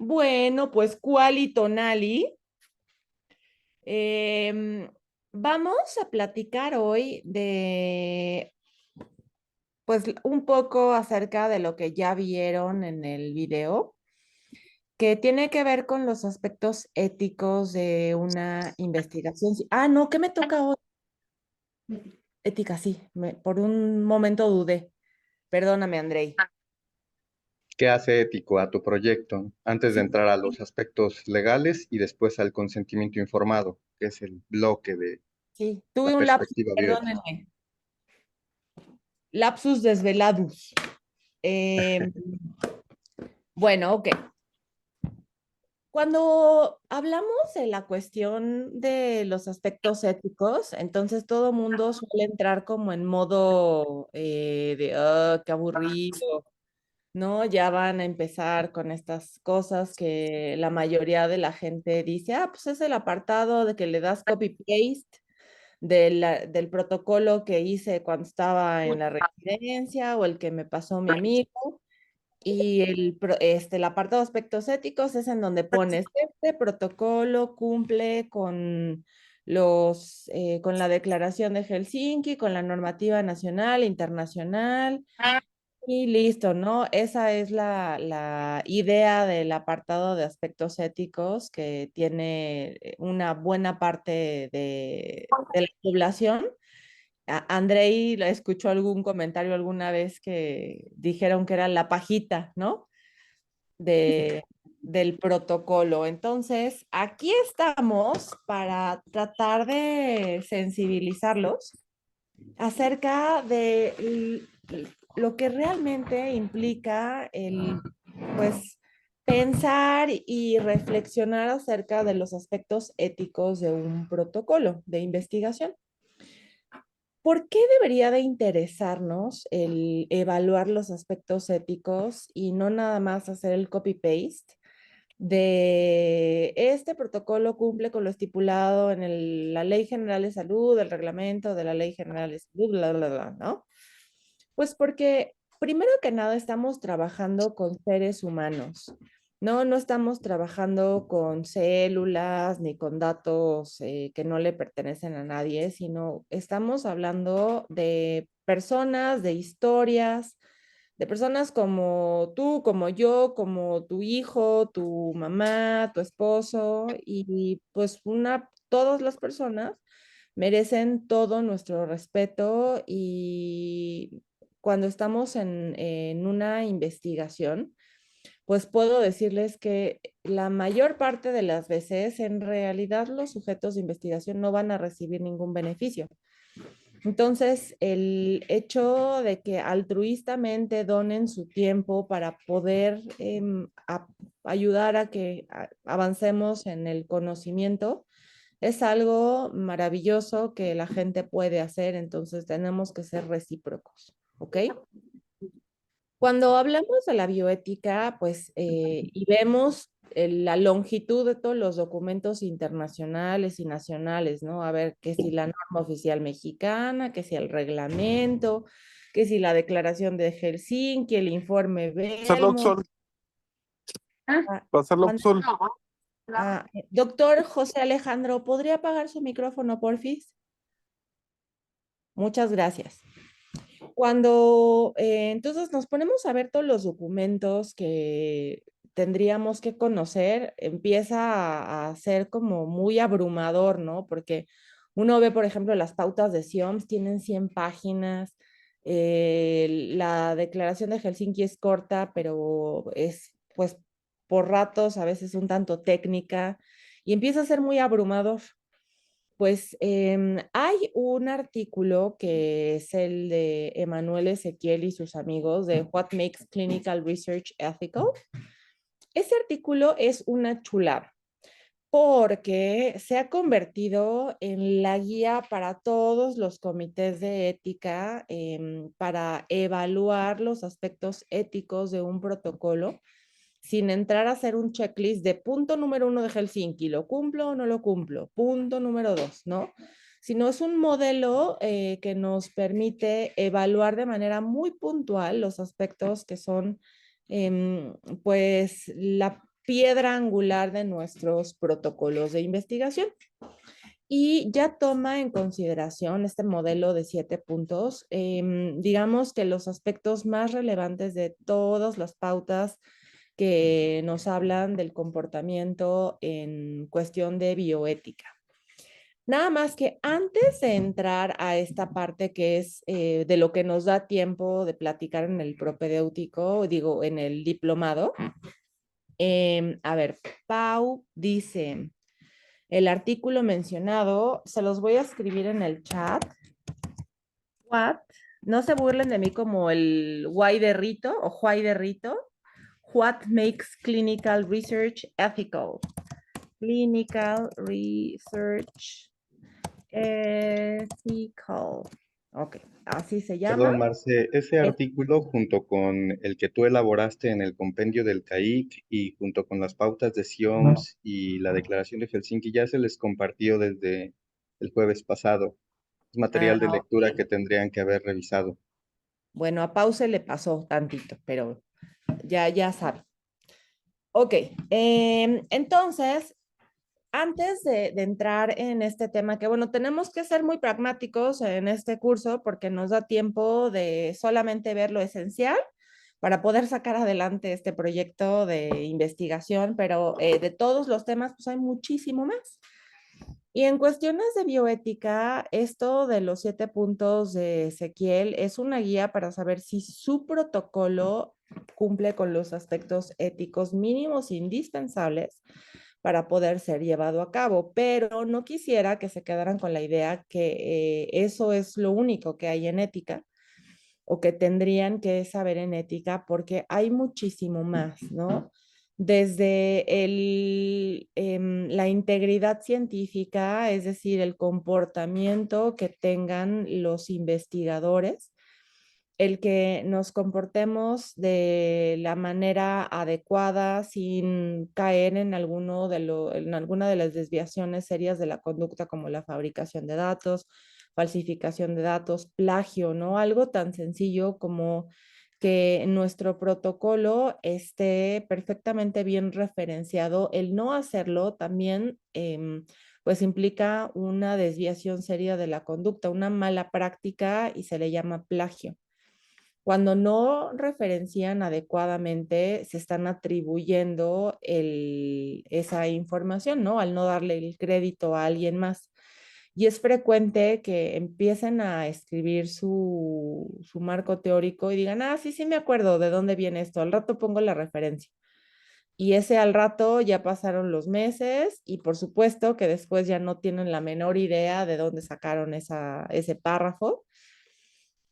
Bueno, pues Kuali Tonali. Em, Vamos a platicar hoy de, pues, un poco acerca de lo que ya vieron en el video, que tiene que ver con los aspectos éticos de una investigación. Ah, no, ¿qué me toca hoy? Ética, sí. Por un momento dudé. Perdóname, Andrei. ¿Qué hace ético a tu proyecto antes de Sí, entrar a sí, los aspectos legales y después al consentimiento informado, que es el bloque de sí. la Tuve un lapsus, perspectiva bioética? perdónenme. Lapsus desveladus. Em, bueno, ok. Cuando hablamos de la cuestión de los aspectos éticos, entonces todo mundo suele entrar como en modo de, qué aburrido, ¿no? Ya van a empezar con estas cosas que la mayoría de la gente dice, pues es el apartado de que le das copy-paste del protocolo que hice cuando estaba en la residencia o el que me pasó mi amigo. Y el apartado de aspectos éticos es en donde pones, este protocolo cumple con con la Declaración de Helsinki, con la normativa nacional, internacional, y listo, ¿no? Esa es la idea del apartado de aspectos éticos que tiene una buena parte de la población. Andrei escuchó algún comentario alguna vez que dijeron que era la pajita, ¿no? De, del protocolo. Entonces, aquí estamos para tratar de sensibilizarlos acerca de lo que realmente implica pues, pensar y reflexionar acerca de los aspectos éticos de un protocolo de investigación. ¿Por qué debería de interesarnos el evaluar los aspectos éticos y no nada más hacer el copy-paste de este protocolo cumple con lo estipulado en la Ley General de Salud, el reglamento de la Ley General de Salud, bla, bla, bla, ¿no? Pues porque primero que nada estamos trabajando con seres humanos. No estamos trabajando con células ni con datos que no le pertenecen a nadie, sino estamos hablando de personas, de historias, de personas como tú, como yo, como tu hijo, tu mamá, tu esposo, y pues todas las personas merecen todo nuestro respeto y cuando estamos en una investigación, pues puedo decirles que la mayor parte de las veces, en realidad, los sujetos de investigación no van a recibir ningún beneficio. Entonces, el hecho de que altruistamente donen su tiempo para poder ayudar a que avancemos en el conocimiento es algo maravilloso que la gente puede hacer, entonces tenemos que ser recíprocos, ¿ok? Cuando hablamos de la bioética, pues, y vemos la longitud de todos los documentos internacionales y nacionales, ¿no? A ver, que si la norma oficial mexicana, que si el reglamento, que si la declaración de Helsinki, el informe Hacerlo Belmont. Oxxo, Ah, para hacerlo man- Oxxo. Doctor José Alejandro, ¿podría apagar su micrófono, porfis? Muchas gracias. Cuando entonces nos ponemos a ver todos los documentos que tendríamos que conocer, empieza a ser como muy abrumador, ¿no? Porque uno ve, por ejemplo, las pautas de SIOMS tienen 100 páginas, la declaración de Helsinki es corta, pero es, pues, por ratos a veces un tanto técnica y empieza a ser muy abrumador. Pues hay un artículo que es el de Emanuel Ezequiel y sus amigos de What Makes Clinical Research Ethical. Ese artículo es una chulada porque se ha convertido en la guía para todos los comités de ética para evaluar los aspectos éticos de un protocolo sin entrar a hacer un checklist de punto número 1 de Helsinki, ¿lo cumplo o no lo cumplo? Punto número 2, ¿no? Sino es un modelo que nos permite evaluar de manera muy puntual los aspectos que son, pues, piedra angular de nuestros protocolos de investigación. Y ya toma en consideración este modelo de 7 puntos, digamos que los aspectos más relevantes de todas las pautas que nos hablan del comportamiento en cuestión de bioética. Nada más que antes de entrar a esta parte que es de lo que nos da tiempo de platicar en el propedéutico, digo, en el diplomado, a ver, Pau dice, el artículo mencionado, se los voy a escribir en el chat. What? No se burlen de mí como el guay de Rito o Juay de Rito. What makes clinical research ethical? Clinical research ethical. Ok, así se llama. Perdón, Marce, ese Es- artículo junto con el que tú elaboraste en el compendio del CAIC y junto con las pautas de SIOMS y la declaración de Helsinki ya se les compartió desde el jueves pasado. Es material de lectura ok. que tendrían que haber revisado. Bueno, a Pause le pasó tantito, pero ya sabe. Ok, entonces, antes de entrar en este tema, que bueno, tenemos que ser muy pragmáticos en este curso porque nos da tiempo de solamente ver lo esencial para poder sacar adelante este proyecto de investigación, pero de todos los temas, pues hay muchísimo más. Y en cuestiones de bioética, esto de los 7 puntos de Ezequiel es una guía para saber si su protocolo cumple con los aspectos éticos mínimos indispensables para poder ser llevado a cabo, pero no quisiera que se quedaran con la idea que eso es lo único que hay en ética o que tendrían que saber en ética, porque hay muchísimo más, ¿no? Desde la integridad científica, es decir, el comportamiento que tengan los investigadores, el que nos comportemos de la manera adecuada sin caer en, en alguna de las desviaciones serias de la conducta como la fabricación de datos, falsificación de datos, plagio, ¿no? Algo tan sencillo como que nuestro protocolo esté perfectamente bien referenciado. El no hacerlo también pues implica una desviación seria de la conducta, una mala práctica y se le llama plagio. Cuando no referencian adecuadamente, se están atribuyendo esa información, ¿no? Al no darle el crédito a alguien más. Y es frecuente que empiecen a escribir su marco teórico y digan, ah, sí, sí me acuerdo de dónde viene esto, al rato pongo la referencia. Y ese al rato ya pasaron los meses y por supuesto que después ya no tienen la menor idea de dónde sacaron ese párrafo.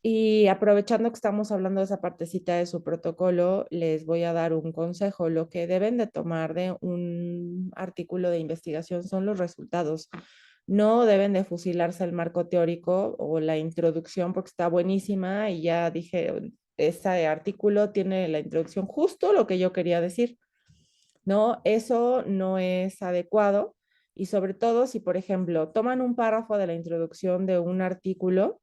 Y aprovechando que estamos hablando de esa partecita de su protocolo, les voy a dar un consejo. Lo que deben de tomar de un artículo de investigación son los resultados. No deben de fusilarse el marco teórico o la introducción porque está buenísima y ya dije, este artículo tiene la introducción justo lo que yo quería decir. No, eso no es adecuado y sobre todo si, por ejemplo, toman un párrafo de la introducción de un artículo,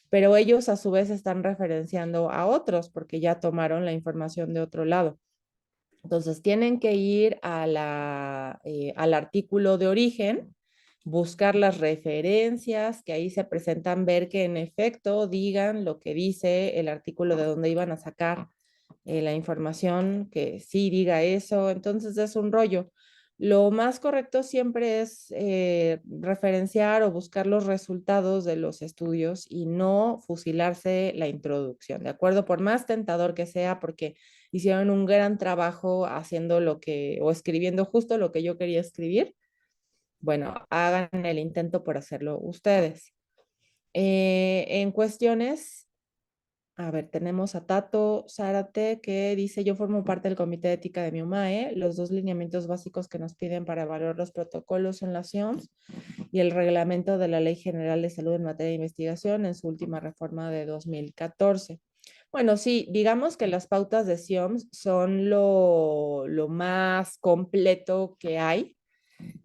pero ellos a su vez están referenciando a otros porque ya tomaron la información de otro lado. Entonces tienen que ir al artículo de origen, buscar las referencias que ahí se presentan, ver que en efecto digan lo que dice el artículo de donde iban a sacar la información, que sí diga eso. Entonces es un rollo. Lo más correcto siempre es referenciar o buscar los resultados de los estudios y no fusilarse la introducción, ¿de acuerdo? Por más tentador que sea, porque hicieron un gran trabajo haciendo lo que, o escribiendo justo lo que yo quería escribir. Bueno, hagan el intento por hacerlo ustedes. En cuestiones, a ver, tenemos a Tato Zárate que dice, yo formo parte del comité de ética de mi UMAE. Los dos lineamientos básicos que nos piden para evaluar los protocolos son la CIOMS y el reglamento de la Ley General de Salud en materia de investigación en su última reforma de 2014. Bueno, sí, digamos que las pautas de CIOMS son lo más completo que hay.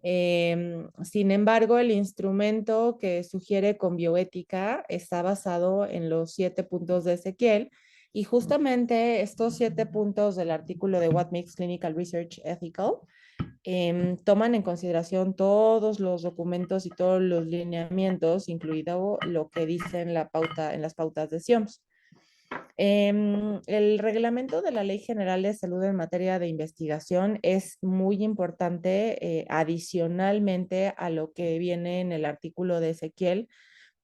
Sin embargo, el instrumento que sugiere con bioética está basado en los 7 puntos de Ezequiel Y justamente estos 7 puntos del artículo de What Makes Clinical Research Ethical toman en consideración todos los documentos y todos los lineamientos, incluido lo que dice en la pauta, en las pautas de SIOMS. El reglamento de la Ley General de Salud en materia de investigación es muy importante, adicionalmente a lo que viene en el artículo de Ezequiel,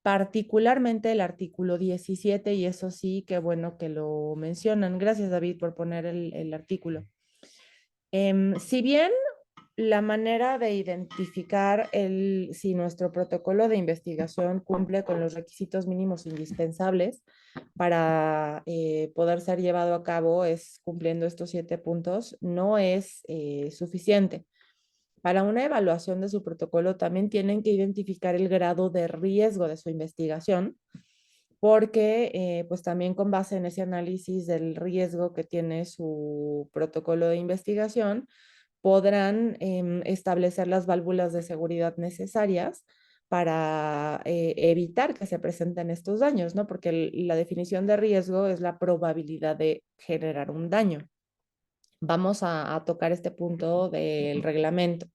particularmente el artículo 17, y eso sí, qué bueno que lo mencionan. Gracias, David, por poner el artículo. Si bien la manera de identificar si nuestro protocolo de investigación cumple con los requisitos mínimos indispensables para poder ser llevado a cabo es cumpliendo estos 7 puntos, no es suficiente. Para una evaluación de su protocolo también tienen que identificar el grado de riesgo de su investigación, porque pues también con base en ese análisis del riesgo que tiene su protocolo de investigación, podrán establecer las válvulas de seguridad necesarias para evitar que se presenten estos daños, ¿no? Porque la definición de riesgo es la probabilidad de generar un daño. Vamos a tocar este punto del reglamento.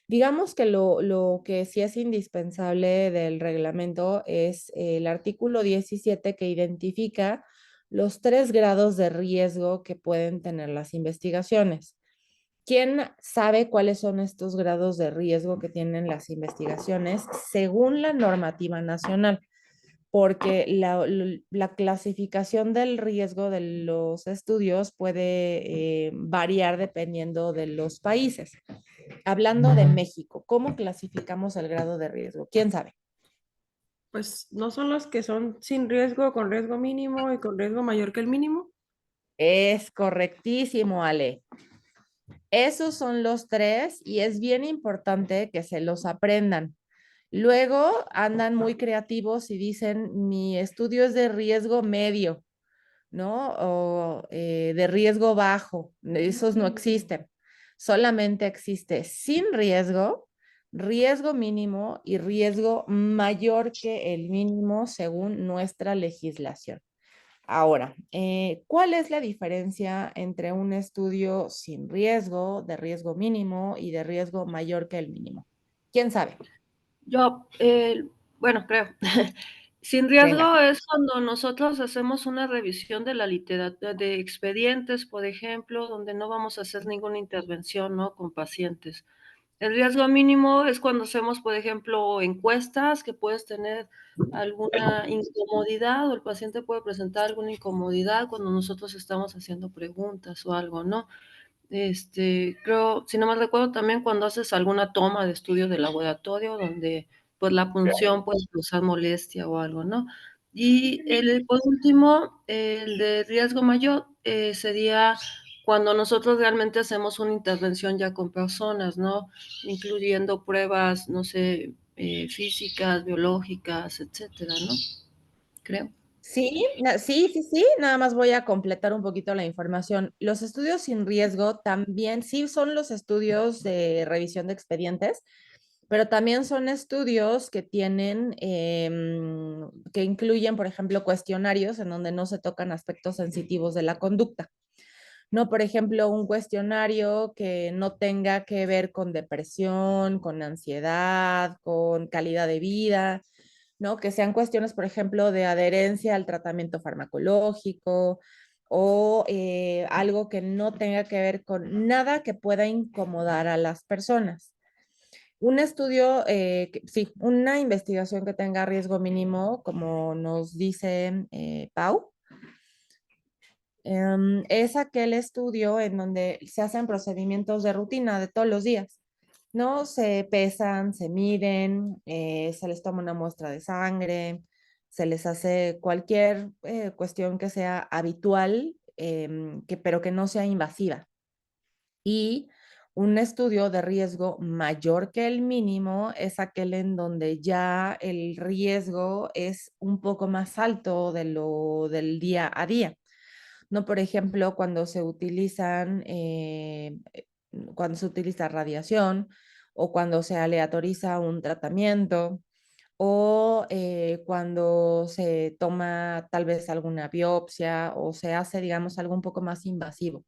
Digamos que lo que sí es indispensable del reglamento es el artículo 17 que identifica los 3 grados de riesgo que pueden tener las investigaciones. ¿Quién sabe cuáles son estos grados de riesgo que tienen las investigaciones según la normativa nacional? Porque la clasificación del riesgo de los estudios puede variar dependiendo de los países. Hablando de México, ¿cómo clasificamos el grado de riesgo? ¿Quién sabe? Pues no son los que son sin riesgo, con riesgo mínimo y con riesgo mayor que el mínimo. Es correctísimo, Ale. Esos son los 3 y es bien importante que se los aprendan. Luego andan muy creativos y dicen, mi estudio es de riesgo medio, ¿no? O de riesgo bajo. Esos no existen. Solamente existe sin riesgo, riesgo mínimo y riesgo mayor que el mínimo según nuestra legislación. Ahora, ¿cuál es la diferencia entre un estudio sin riesgo, de riesgo mínimo y de riesgo mayor que el mínimo? ¿Quién sabe? Yo, bueno, creo. Sin Venga. riesgo es cuando nosotros hacemos una revisión de la literatura, de expedientes, por ejemplo, donde no vamos a hacer ninguna intervención, ¿no? Con pacientes. El riesgo mínimo es cuando hacemos, por ejemplo, encuestas que puedes tener alguna incomodidad o el paciente puede presentar alguna incomodidad cuando nosotros estamos haciendo preguntas o algo, ¿no? Creo, si no mal recuerdo, también cuando haces alguna toma de estudio de laboratorio donde, pues, la punción puede causar molestia o algo, ¿no? Y por último, el de riesgo mayor, sería cuando nosotros realmente hacemos una intervención ya con personas, ¿no? Incluyendo pruebas, no sé, físicas, biológicas, etcétera, ¿no? Creo. Sí, sí, nada más voy a completar un poquito la información. Los estudios sin riesgo también, sí son los estudios de revisión de expedientes, pero también son estudios que tienen, que incluyen, por ejemplo, cuestionarios en donde no se tocan aspectos sensitivos de la conducta. No, por ejemplo, un cuestionario que no tenga que ver con depresión, con ansiedad, con calidad de vida, ¿no? Que sean cuestiones, por ejemplo, de adherencia al tratamiento farmacológico o algo que no tenga que ver con nada que pueda incomodar a las personas. Un estudio, sí, una investigación que tenga riesgo mínimo, como nos dice Pau, es aquel estudio en donde se hacen procedimientos de rutina de todos los días, ¿no? Se pesan, se miden, se les toma una muestra de sangre, se les hace cualquier cuestión que sea habitual, pero que no sea invasiva. Y un estudio de riesgo mayor que el mínimo es aquel en donde ya el riesgo es un poco más alto de lo del día a día. No, por ejemplo, cuando se utiliza radiación o cuando se aleatoriza un tratamiento o cuando se toma tal vez alguna biopsia o se hace, digamos, algo un poco más invasivo,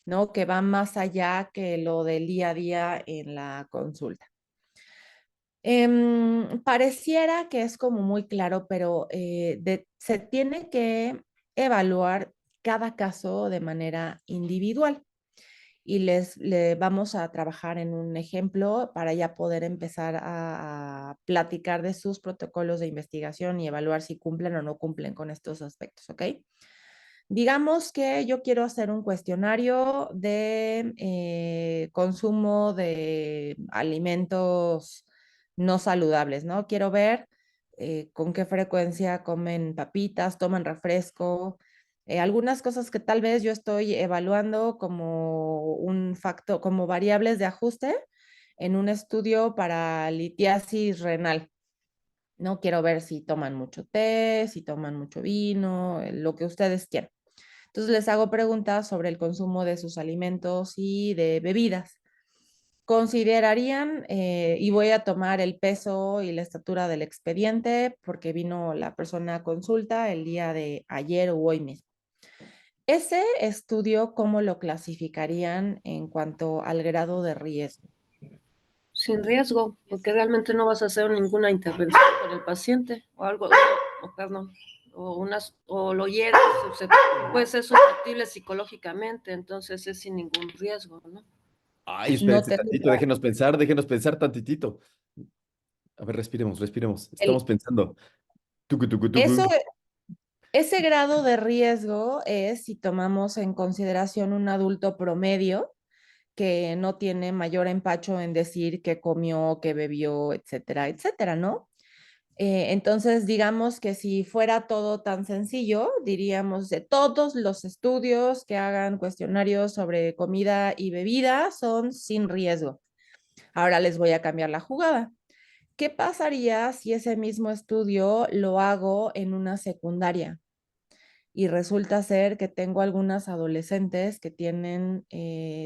¿no? Que va más allá que lo del día a día en la consulta. Pareciera que es como muy claro, pero se tiene que evaluar cada caso de manera individual y le vamos a trabajar en un ejemplo para ya poder empezar a platicar de sus protocolos de investigación y evaluar si cumplen o no cumplen con estos aspectos, ¿ok? Digamos que yo quiero hacer un cuestionario de consumo de alimentos no saludables, ¿no? Quiero ver con qué frecuencia comen papitas, toman refresco, algunas cosas que tal vez yo estoy evaluando como un factor, como variables de ajuste en un estudio para litiasis renal. No quiero ver si toman mucho té, si toman mucho vino, lo que ustedes quieran. Entonces les hago preguntas sobre el consumo de sus alimentos y de bebidas. ¿Considerarían, y voy a tomar el peso y la estatura del expediente porque vino la persona a consulta el día de ayer o hoy mismo? Ese estudio, ¿cómo lo clasificarían en cuanto al grado de riesgo? Sin riesgo, porque realmente no vas a hacer ninguna intervención con el paciente o algo, perdón, o lo hieres, puede ser susceptible psicológicamente, entonces es sin ningún riesgo, ¿no? Ay, No espérense tantito, tendría déjenos pensar tantitito. A ver, respiremos. el, Estamos pensando. Tucu, tucu, tucu. eso, ese grado de riesgo es si tomamos en consideración un adulto promedio que no tiene mayor empacho en decir qué comió, qué bebió, etcétera, etcétera, ¿no? Entonces, digamos que si fuera todo tan sencillo, diríamos de todos los estudios que hagan cuestionarios sobre comida y bebida son sin riesgo. Ahora les voy a cambiar la jugada. ¿Qué pasaría si ese mismo estudio lo hago en una secundaria? Y resulta ser que tengo algunas adolescentes que tienen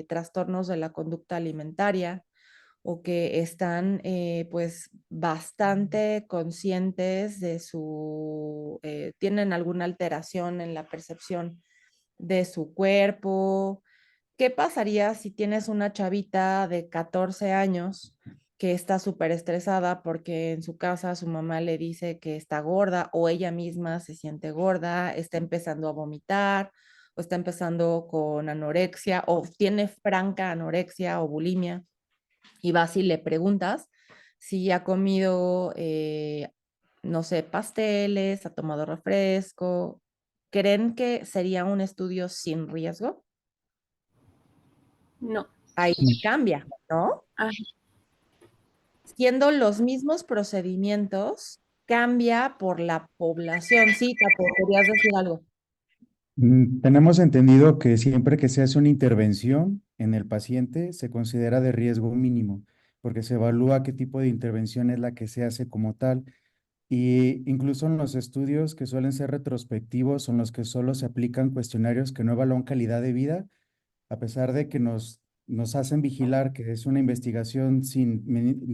trastornos de la conducta alimentaria o que están pues bastante conscientes de tienen alguna alteración en la percepción de su cuerpo. ¿Qué pasaría si tienes una chavita de 14 años que está súper estresada porque en su casa su mamá le dice que está gorda o ella misma se siente gorda, está empezando a vomitar o está empezando con anorexia o tiene franca anorexia o bulimia y vas y le preguntas si ha comido, no sé, pasteles, ha tomado refresco? ¿Creen que sería un estudio sin riesgo? No. Ahí cambia, ¿no? Ah, Siendo los mismos procedimientos, cambia por la población. Sí, Tato, querías decir algo. Tenemos entendido que siempre que se hace una intervención en el paciente se considera de riesgo mínimo, porque se evalúa qué tipo de intervención es la que se hace como tal. Y incluso en los estudios que suelen ser retrospectivos, son los que solo se aplican cuestionarios que no evalúan calidad de vida, a pesar de que nos hacen vigilar que es una investigación sin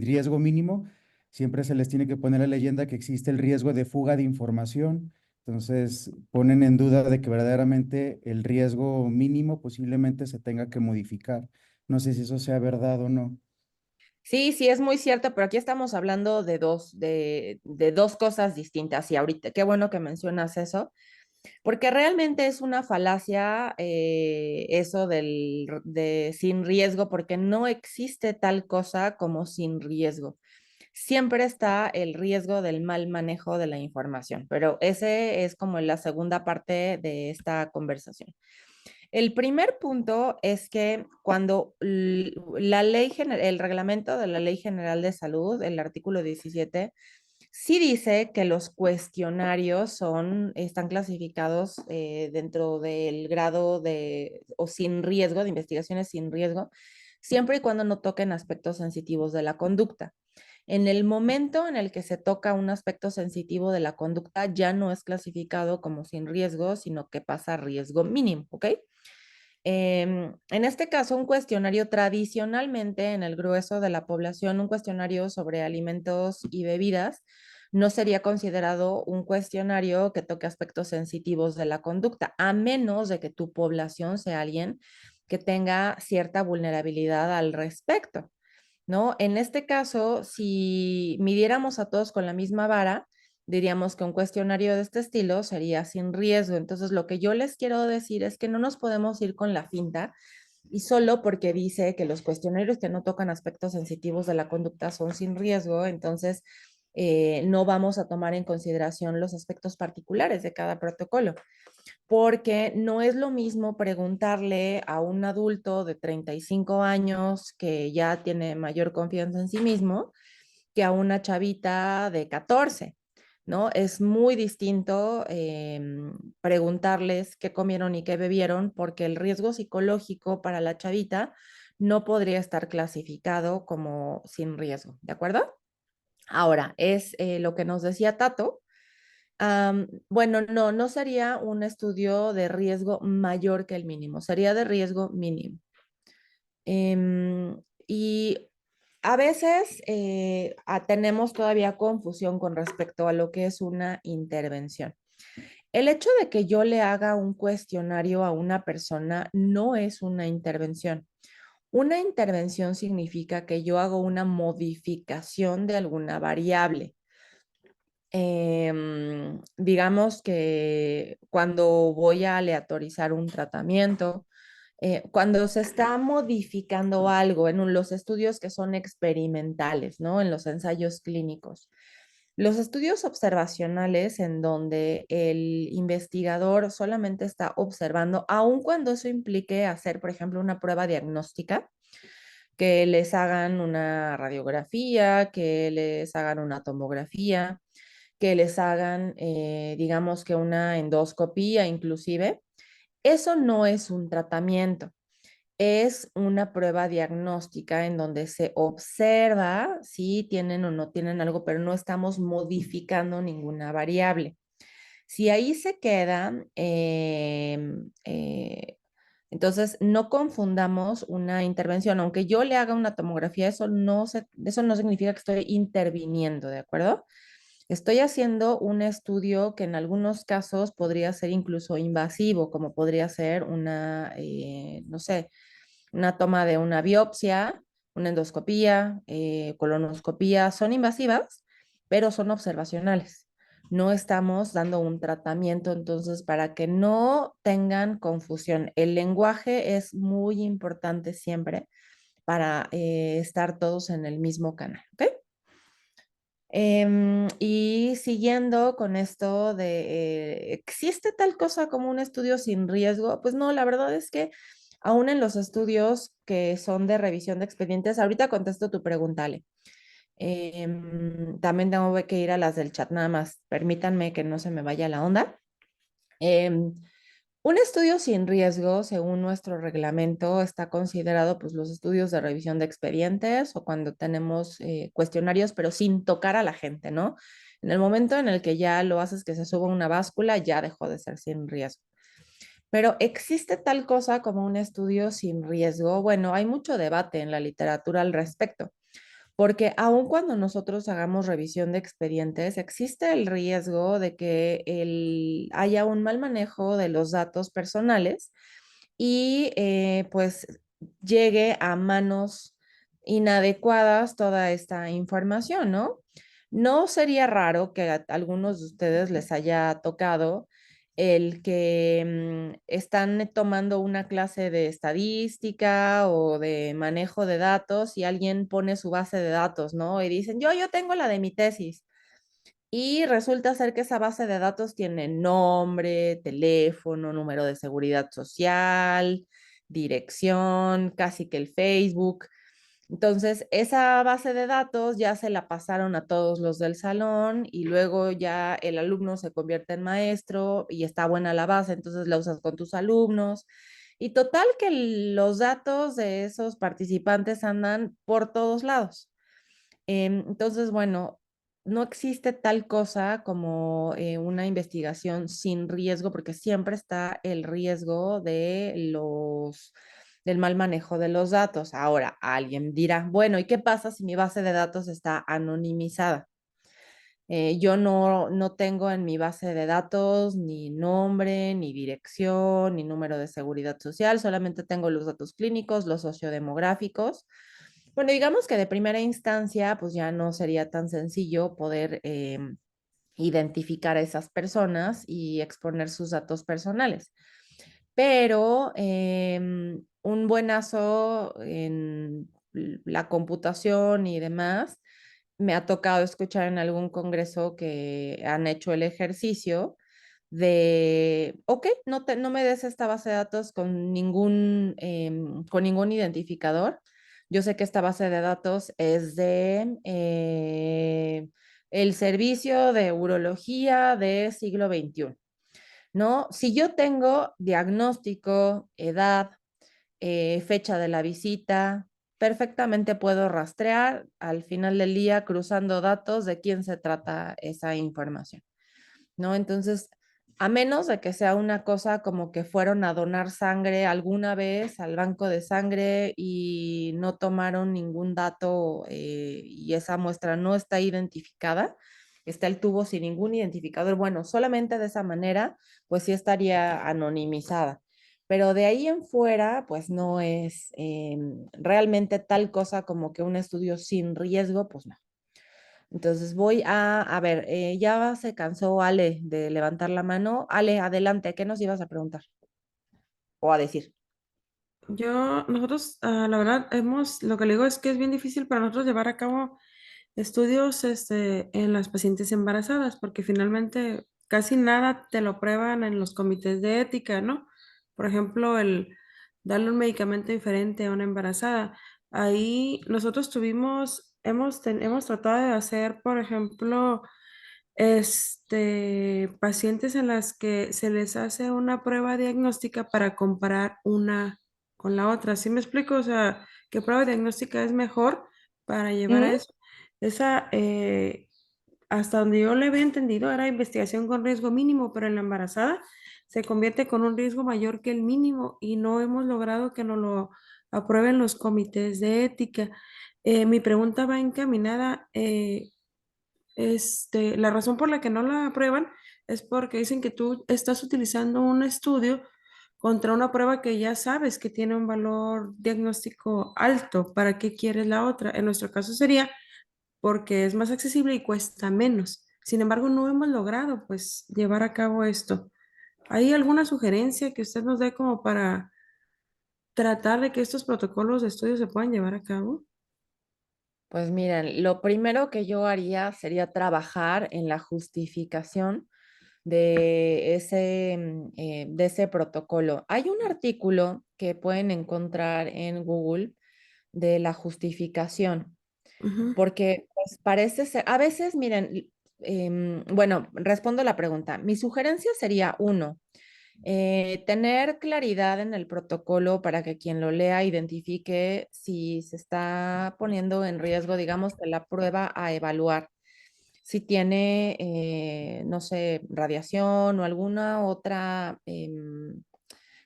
riesgo mínimo, siempre se les tiene que poner la leyenda que existe el riesgo de fuga de información. Entonces, ponen en duda de que verdaderamente el riesgo mínimo posiblemente se tenga que modificar. No sé si eso sea verdad o no. Sí, sí, es muy cierto, pero aquí estamos hablando de dos cosas distintas. Y ahorita, qué bueno que mencionas eso, porque realmente es una falacia eso de sin riesgo, porque no existe tal cosa como sin riesgo. Siempre está el riesgo del mal manejo de la información, pero ese es como la segunda parte de esta conversación. El primer punto es que cuando el reglamento de la Ley General de Salud, el artículo 17, sí dice que los cuestionarios están clasificados dentro del grado o sin riesgo, de investigaciones sin riesgo, siempre y cuando no toquen aspectos sensitivos de la conducta. En el momento en el que se toca un aspecto sensitivo de la conducta, ya no es clasificado como sin riesgo, sino que pasa a riesgo mínimo, ¿ok? En este caso, un cuestionario tradicionalmente en el grueso de la población, un cuestionario sobre alimentos y bebidas, no sería considerado un cuestionario que toque aspectos sensitivos de la conducta, a menos de que tu población sea alguien que tenga cierta vulnerabilidad al respecto, ¿no? En este caso, si midiéramos a todos con la misma vara, diríamos que un cuestionario de este estilo sería sin riesgo. Entonces, lo que yo les quiero decir es que no nos podemos ir con la finta y solo porque dice que los cuestionarios que no tocan aspectos sensitivos de la conducta son sin riesgo, entonces no vamos a tomar en consideración los aspectos particulares de cada protocolo, porque no es lo mismo preguntarle a un adulto de 35 años que ya tiene mayor confianza en sí mismo que a una chavita de 14, ¿no? Es muy distinto preguntarles qué comieron y qué bebieron, porque el riesgo psicológico para la chavita no podría estar clasificado como sin riesgo, ¿de acuerdo? Ahora, es lo que nos decía Tato. Bueno, no, no sería un estudio de riesgo mayor que el mínimo, sería de riesgo mínimo. Y a veces tenemos todavía confusión con respecto a lo que es una intervención. El hecho de que yo le haga un cuestionario a una persona no es una intervención. Una intervención significa que yo hago una modificación de alguna variable. Digamos que cuando voy a aleatorizar un tratamiento, cuando se está modificando algo en los estudios que son experimentales, ¿no? En los ensayos clínicos. Los estudios observacionales en donde el investigador solamente está observando, aun cuando eso implique hacer, por ejemplo, una prueba diagnóstica, que les hagan una radiografía, que les hagan una tomografía, que les hagan, digamos que una endoscopía inclusive. Eso no es un tratamiento, es una prueba diagnóstica en donde se observa si tienen o no tienen algo, pero no estamos modificando ninguna variable. Si ahí se quedan, entonces no confundamos una intervención. Aunque yo le haga una tomografía, eso no significa que estoy interviniendo, ¿de acuerdo? Estoy haciendo un estudio que en algunos casos podría ser incluso invasivo, como podría ser una, no sé, una toma de una biopsia, una endoscopía, colonoscopía. Son invasivas, pero son observacionales. No estamos dando un tratamiento, entonces, para que no tengan confusión. El lenguaje es muy importante siempre para estar todos en el mismo canal, ¿ok? Y siguiendo con esto de, ¿existe tal cosa como un estudio sin riesgo? Pues no, la verdad es que aún en los estudios que son de revisión de expedientes, ahorita contesto tu pregunta, Ale. También tengo que ir a las del chat, nada más, permítanme que no se me vaya la onda. Em, un estudio sin riesgo, según nuestro reglamento, está considerado pues los estudios de revisión de expedientes o cuando tenemos cuestionarios, pero sin tocar a la gente, ¿no? En el momento en el que ya lo haces que se suba una báscula, ya dejó de ser sin riesgo. Pero ¿existe tal cosa como un estudio sin riesgo? Bueno, hay mucho debate en la literatura al respecto. Porque aun cuando nosotros hagamos revisión de expedientes, existe el riesgo de que haya un mal manejo de los datos personales y pues llegue a manos inadecuadas toda esta información, ¿no? No sería raro que a algunos de ustedes les haya tocado el que están tomando una clase de estadística o de manejo de datos y alguien pone su base de datos, ¿no? Y dicen, yo tengo la de mi tesis. Y resulta ser que esa base de datos tiene nombre, teléfono, número de seguridad social, dirección, casi que el Facebook. Entonces, esa base de datos ya se la pasaron a todos los del salón y luego ya el alumno se convierte en maestro y está buena la base, entonces la usas con tus alumnos. Y total que los datos de esos participantes andan por todos lados. Entonces, bueno, no existe tal cosa como una investigación sin riesgo, porque siempre está el riesgo del mal manejo de los datos. Ahora, alguien dirá, bueno, ¿y qué pasa si mi base de datos está anonimizada? Yo no tengo en mi base de datos ni nombre, ni dirección, ni número de seguridad social, solamente tengo los datos clínicos, los sociodemográficos. Bueno, digamos que de primera instancia, pues ya no sería tan sencillo poder identificar a esas personas y exponer sus datos personales. Pero un buenazo en la computación y demás, me ha tocado escuchar en algún congreso que han hecho el ejercicio de, ok, no me des esta base de datos con ningún identificador. Yo sé que esta base de datos es de el servicio de urología de siglo XXI, ¿no? Si yo tengo diagnóstico, edad, fecha de la visita, perfectamente puedo rastrear al final del día cruzando datos de quién se trata esa información, ¿no? Entonces, a menos de que sea una cosa como que fueron a donar sangre alguna vez al banco de sangre y no tomaron ningún dato y esa muestra no está identificada, está el tubo sin ningún identificador, bueno, solamente de esa manera, pues sí estaría anonimizada. Pero de ahí en fuera, pues no es realmente tal cosa como que un estudio sin riesgo, pues no. Entonces voy a ver, ya se cansó Ale de levantar la mano. Ale, adelante, ¿qué nos ibas a preguntar o a decir? Nosotros, la verdad, lo que le digo es que es bien difícil para nosotros llevar a cabo estudios, en las pacientes embarazadas, porque finalmente casi nada te lo prueban en los comités de ética, ¿no? Por ejemplo, el darle un medicamento diferente a una embarazada. Ahí nosotros hemos tratado de hacer, por ejemplo, pacientes en las que se les hace una prueba diagnóstica para comparar una con la otra. ¿Sí me explico? O sea, ¿qué prueba diagnóstica es mejor para llevar a Ujú. eso? Esa, hasta donde yo le había entendido, era investigación con riesgo mínimo, pero en la embarazada se convierte con un riesgo mayor que el mínimo y no hemos logrado que nos lo aprueben los comités de ética. Mi pregunta va encaminada. La razón por la que no la aprueban es porque dicen que tú estás utilizando un estudio contra una prueba que ya sabes que tiene un valor diagnóstico alto. ¿Para qué quieres la otra? En nuestro caso sería porque es más accesible y cuesta menos. Sin embargo, no hemos logrado pues llevar a cabo esto. ¿Hay alguna sugerencia que usted nos dé como para tratar de que estos protocolos de estudio se puedan llevar a cabo? Pues miren, lo primero que yo haría sería trabajar en la justificación de ese protocolo. Hay un artículo que pueden encontrar en Google de la justificación, Ujú, porque pues, parece ser, a veces, miren, bueno, respondo la pregunta. Mi sugerencia sería uno, tener claridad en el protocolo para que quien lo lea identifique si se está poniendo en riesgo, digamos, que la prueba a evaluar, si tiene, no sé, radiación o alguna otra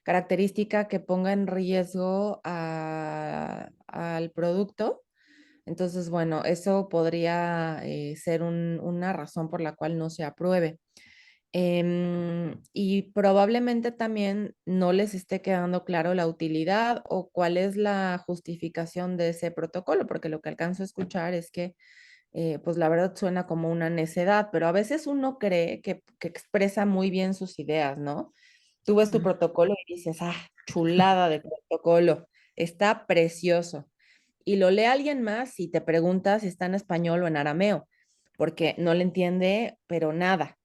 característica que ponga en riesgo al producto. Entonces, bueno, eso podría ser una razón por la cual no se apruebe. Y probablemente también no les esté quedando claro la utilidad o cuál es la justificación de ese protocolo, porque lo que alcanzo a escuchar es que, pues la verdad suena como una necedad, pero a veces uno cree que expresa muy bien sus ideas, ¿no? Tú ves tu ujú. protocolo y dices, ah, chulada de protocolo, está precioso. Y lo lee alguien más y te pregunta si está en español o en arameo, porque no le entiende, pero nada.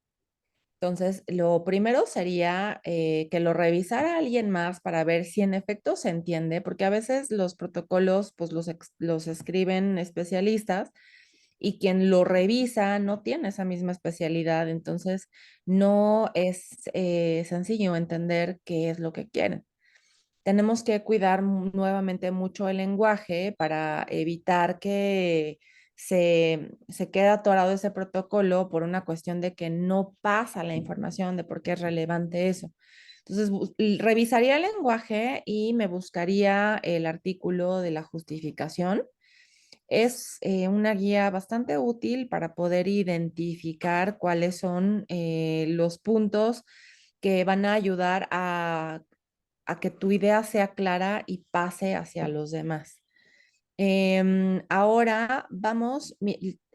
Entonces, lo primero sería que lo revisara alguien más para ver si en efecto se entiende, porque a veces los protocolos pues los escriben especialistas y quien lo revisa no tiene esa misma especialidad, entonces no es sencillo entender qué es lo que quieren. Tenemos que cuidar nuevamente mucho el lenguaje para evitar que se queda atorado ese protocolo por una cuestión de que no pasa la información de por qué es relevante eso. Entonces, revisaría el lenguaje y me buscaría el artículo de la justificación. Es una guía bastante útil para poder identificar cuáles son los puntos que van a ayudar a que tu idea sea clara y pase hacia los demás. Ahora vamos,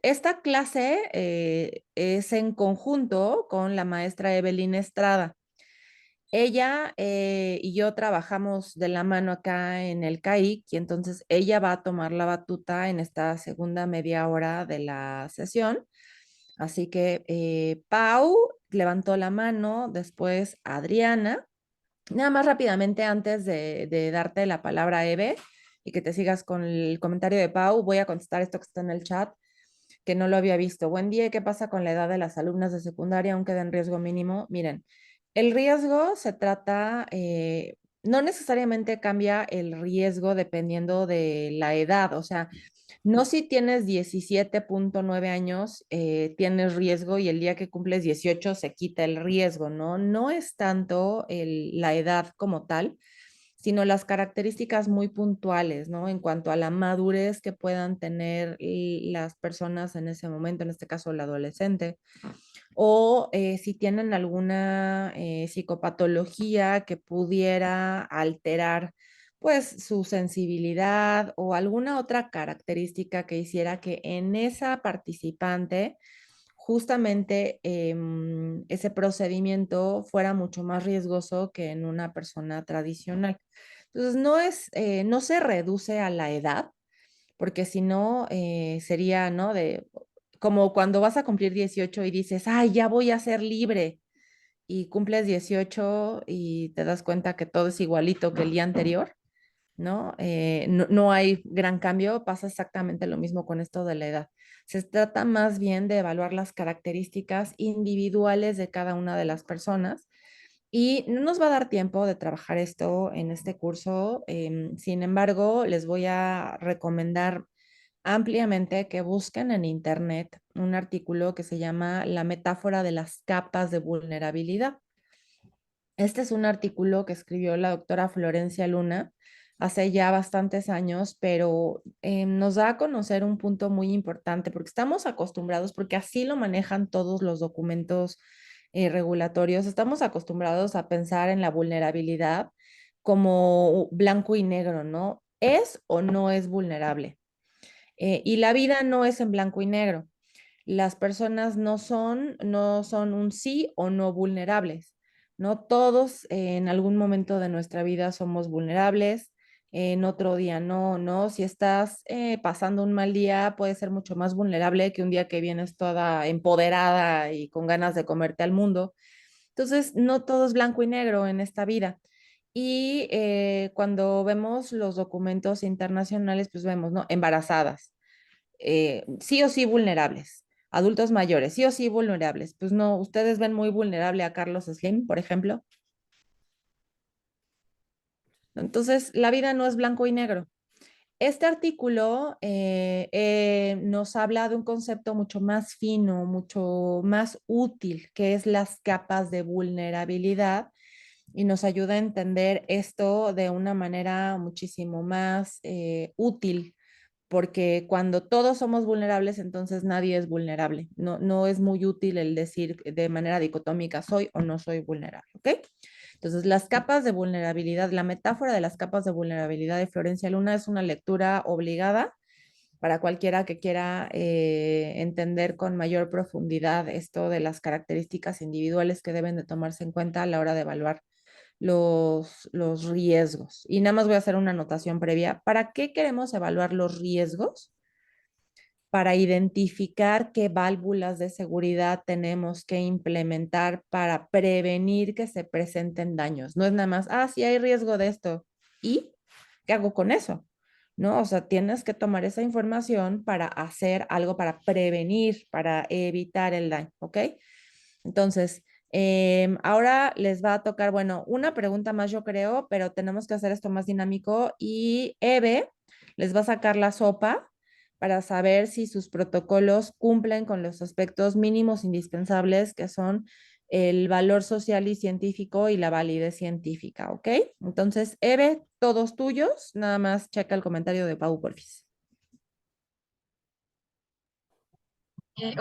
esta clase es en conjunto con la maestra Evelyn Estrada. Ella y yo trabajamos de la mano acá en el CAIC y entonces ella va a tomar la batuta en esta segunda media hora de la sesión. Así que Pau levantó la mano, después Adriana. Nada más rápidamente antes de darte la palabra, Eve, y que te sigas con el comentario de Pau, voy a contestar esto que está en el chat, que no lo había visto. Buen día, ¿qué pasa con la edad de las alumnas de secundaria, aunque den riesgo mínimo? Miren, el riesgo se trata, no necesariamente cambia el riesgo dependiendo de la edad, o sea, no si tienes 17.9 años, tienes riesgo y el día que cumples 18 se quita el riesgo, ¿no? No es tanto la edad como tal, sino las características muy puntuales, ¿no? En cuanto a la madurez que puedan tener las personas en ese momento, en este caso el adolescente, o si tienen alguna psicopatología que pudiera alterar pues su sensibilidad o alguna otra característica que hiciera que en esa participante justamente ese procedimiento fuera mucho más riesgoso que en una persona tradicional. Entonces, no se reduce a la edad, porque si no, sería, ¿no? Como cuando vas a cumplir 18 y dices, ay, ya voy a ser libre, y cumples 18 y te das cuenta que todo es igualito que el día anterior, ¿no? No hay gran cambio, pasa exactamente lo mismo con esto de la edad. Se trata más bien de evaluar las características individuales de cada una de las personas y no nos va a dar tiempo de trabajar esto en este curso. Sin embargo, les voy a recomendar ampliamente que busquen en internet un artículo que se llama La metáfora de las capas de vulnerabilidad. Este es un artículo que escribió la doctora Florencia Luna hace ya bastantes años, pero nos da a conocer un punto muy importante porque estamos acostumbrados, porque así lo manejan todos los documentos regulatorios, estamos acostumbrados a pensar en la vulnerabilidad como blanco y negro, ¿no? ¿Es o no es vulnerable? Y la vida no es en blanco y negro. Las personas no son un sí o no vulnerables, ¿no? Todos en algún momento de nuestra vida somos vulnerables, en otro día no, ¿no? Si estás pasando un mal día, puede ser mucho más vulnerable que un día que vienes toda empoderada y con ganas de comerte al mundo. Entonces, no todo es blanco y negro en esta vida. Y cuando vemos los documentos internacionales, pues vemos, ¿no? Embarazadas, sí o sí vulnerables. Adultos mayores, sí o sí vulnerables. Pues no, ustedes ven muy vulnerable a Carlos Slim, por ejemplo. Entonces, la vida no es blanco y negro. Este artículo nos habla de un concepto mucho más fino, mucho más útil, que es las capas de vulnerabilidad, y nos ayuda a entender esto de una manera muchísimo más útil, porque cuando todos somos vulnerables, entonces nadie es vulnerable. No es muy útil el decir de manera dicotómica soy o no soy vulnerable, ¿ok? Entonces, las capas de vulnerabilidad, la metáfora de las capas de vulnerabilidad de Florencia Luna es una lectura obligada para cualquiera que quiera entender con mayor profundidad esto de las características individuales que deben de tomarse en cuenta a la hora de evaluar los riesgos. Y nada más voy a hacer una anotación previa. ¿Para qué queremos evaluar los riesgos? Para identificar qué válvulas de seguridad tenemos que implementar para prevenir que se presenten daños. No es nada más, sí hay riesgo de esto. ¿Y qué hago con eso? ¿No? O sea, tienes que tomar esa información para hacer algo para prevenir, para evitar el daño, ¿ok? Entonces, ahora les va a tocar, bueno, una pregunta más yo creo, pero tenemos que hacer esto más dinámico y Eve les va a sacar la sopa para saber si sus protocolos cumplen con los aspectos mínimos indispensables que son el valor social y científico y la validez científica, ¿ok? Entonces, Eve, todos tuyos, nada más checa el comentario de Pau Porfis.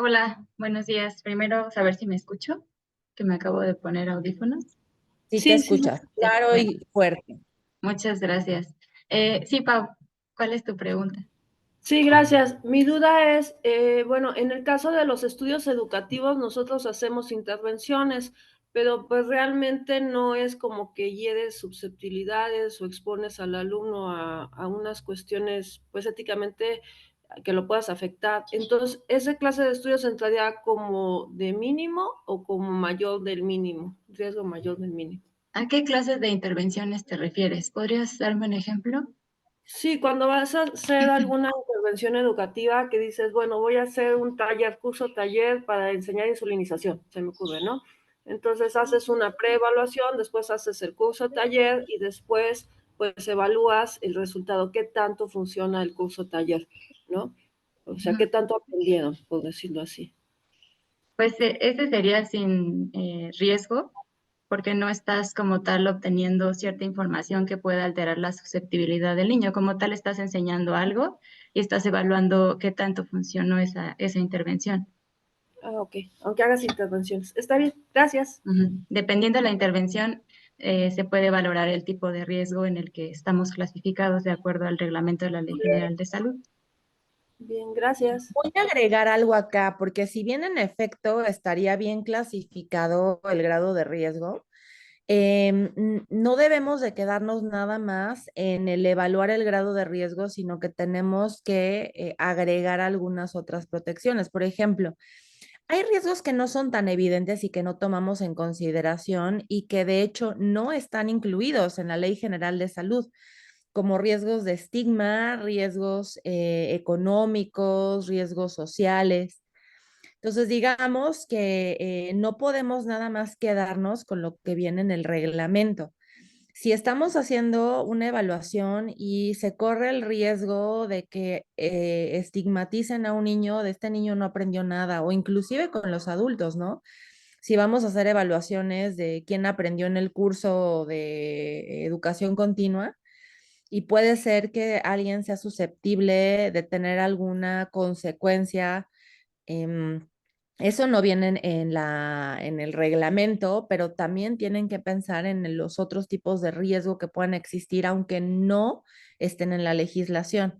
Hola, buenos días. Primero, saber si me escucho, que me acabo de poner audífonos. Sí, te Sí, sí, escuchas, Sí, claro bueno, y fuerte. muchas gracias. Sí, Pau, ¿cuál es tu pregunta? sí, gracias. Mi duda es, bueno, en el caso de los estudios educativos, nosotros hacemos intervenciones, pero pues realmente no es como que hieres susceptibilidades o expones al alumno a unas cuestiones, pues éticamente que lo puedas afectar. Entonces, ¿esa clase de estudios entraría como de mínimo o como mayor del mínimo, riesgo mayor del mínimo? ¿A qué clases de intervenciones te refieres? ¿Podrías darme un ejemplo? Sí, cuando vas a hacer alguna intervención educativa que dices, bueno, voy a hacer un taller, curso taller para enseñar insulinización, se me ocurre, ¿no? Entonces haces una preevaluación, después haces el curso taller y después pues evalúas el resultado, qué tanto funciona el curso taller, ¿no? O sea, qué tanto aprendieron, por decirlo así. Pues ese sería sin riesgo, porque no estás como tal obteniendo cierta información que pueda alterar la susceptibilidad del niño. Como tal, estás enseñando algo y estás evaluando qué tanto funcionó esa intervención. Ah, ok, aunque hagas intervenciones. Está bien, gracias. Ujú. Dependiendo de la intervención, se puede valorar el tipo de riesgo en el que estamos clasificados de acuerdo al reglamento de la Ley General de Salud. Bien, gracias. Voy a agregar algo acá, porque si bien en efecto estaría bien clasificado el grado de riesgo, no debemos de quedarnos nada más en el evaluar el grado de riesgo, sino que tenemos que agregar algunas otras protecciones. Por ejemplo, hay riesgos que no son tan evidentes y que no tomamos en consideración y que de hecho no están incluidos en la Ley General de Salud, como riesgos de estigma, riesgos económicos, riesgos sociales. Entonces, digamos que no podemos nada más quedarnos con lo que viene en el reglamento. Si estamos haciendo una evaluación y se corre el riesgo de que estigmaticen a un niño, de este niño no aprendió nada, o inclusive con los adultos, ¿no? Si vamos a hacer evaluaciones de quién aprendió en el curso de educación continua, y puede ser que alguien sea susceptible de tener alguna consecuencia. em, Eso no viene en el reglamento, pero también tienen que pensar en los otros tipos de riesgo que puedan existir, aunque no estén en la legislación.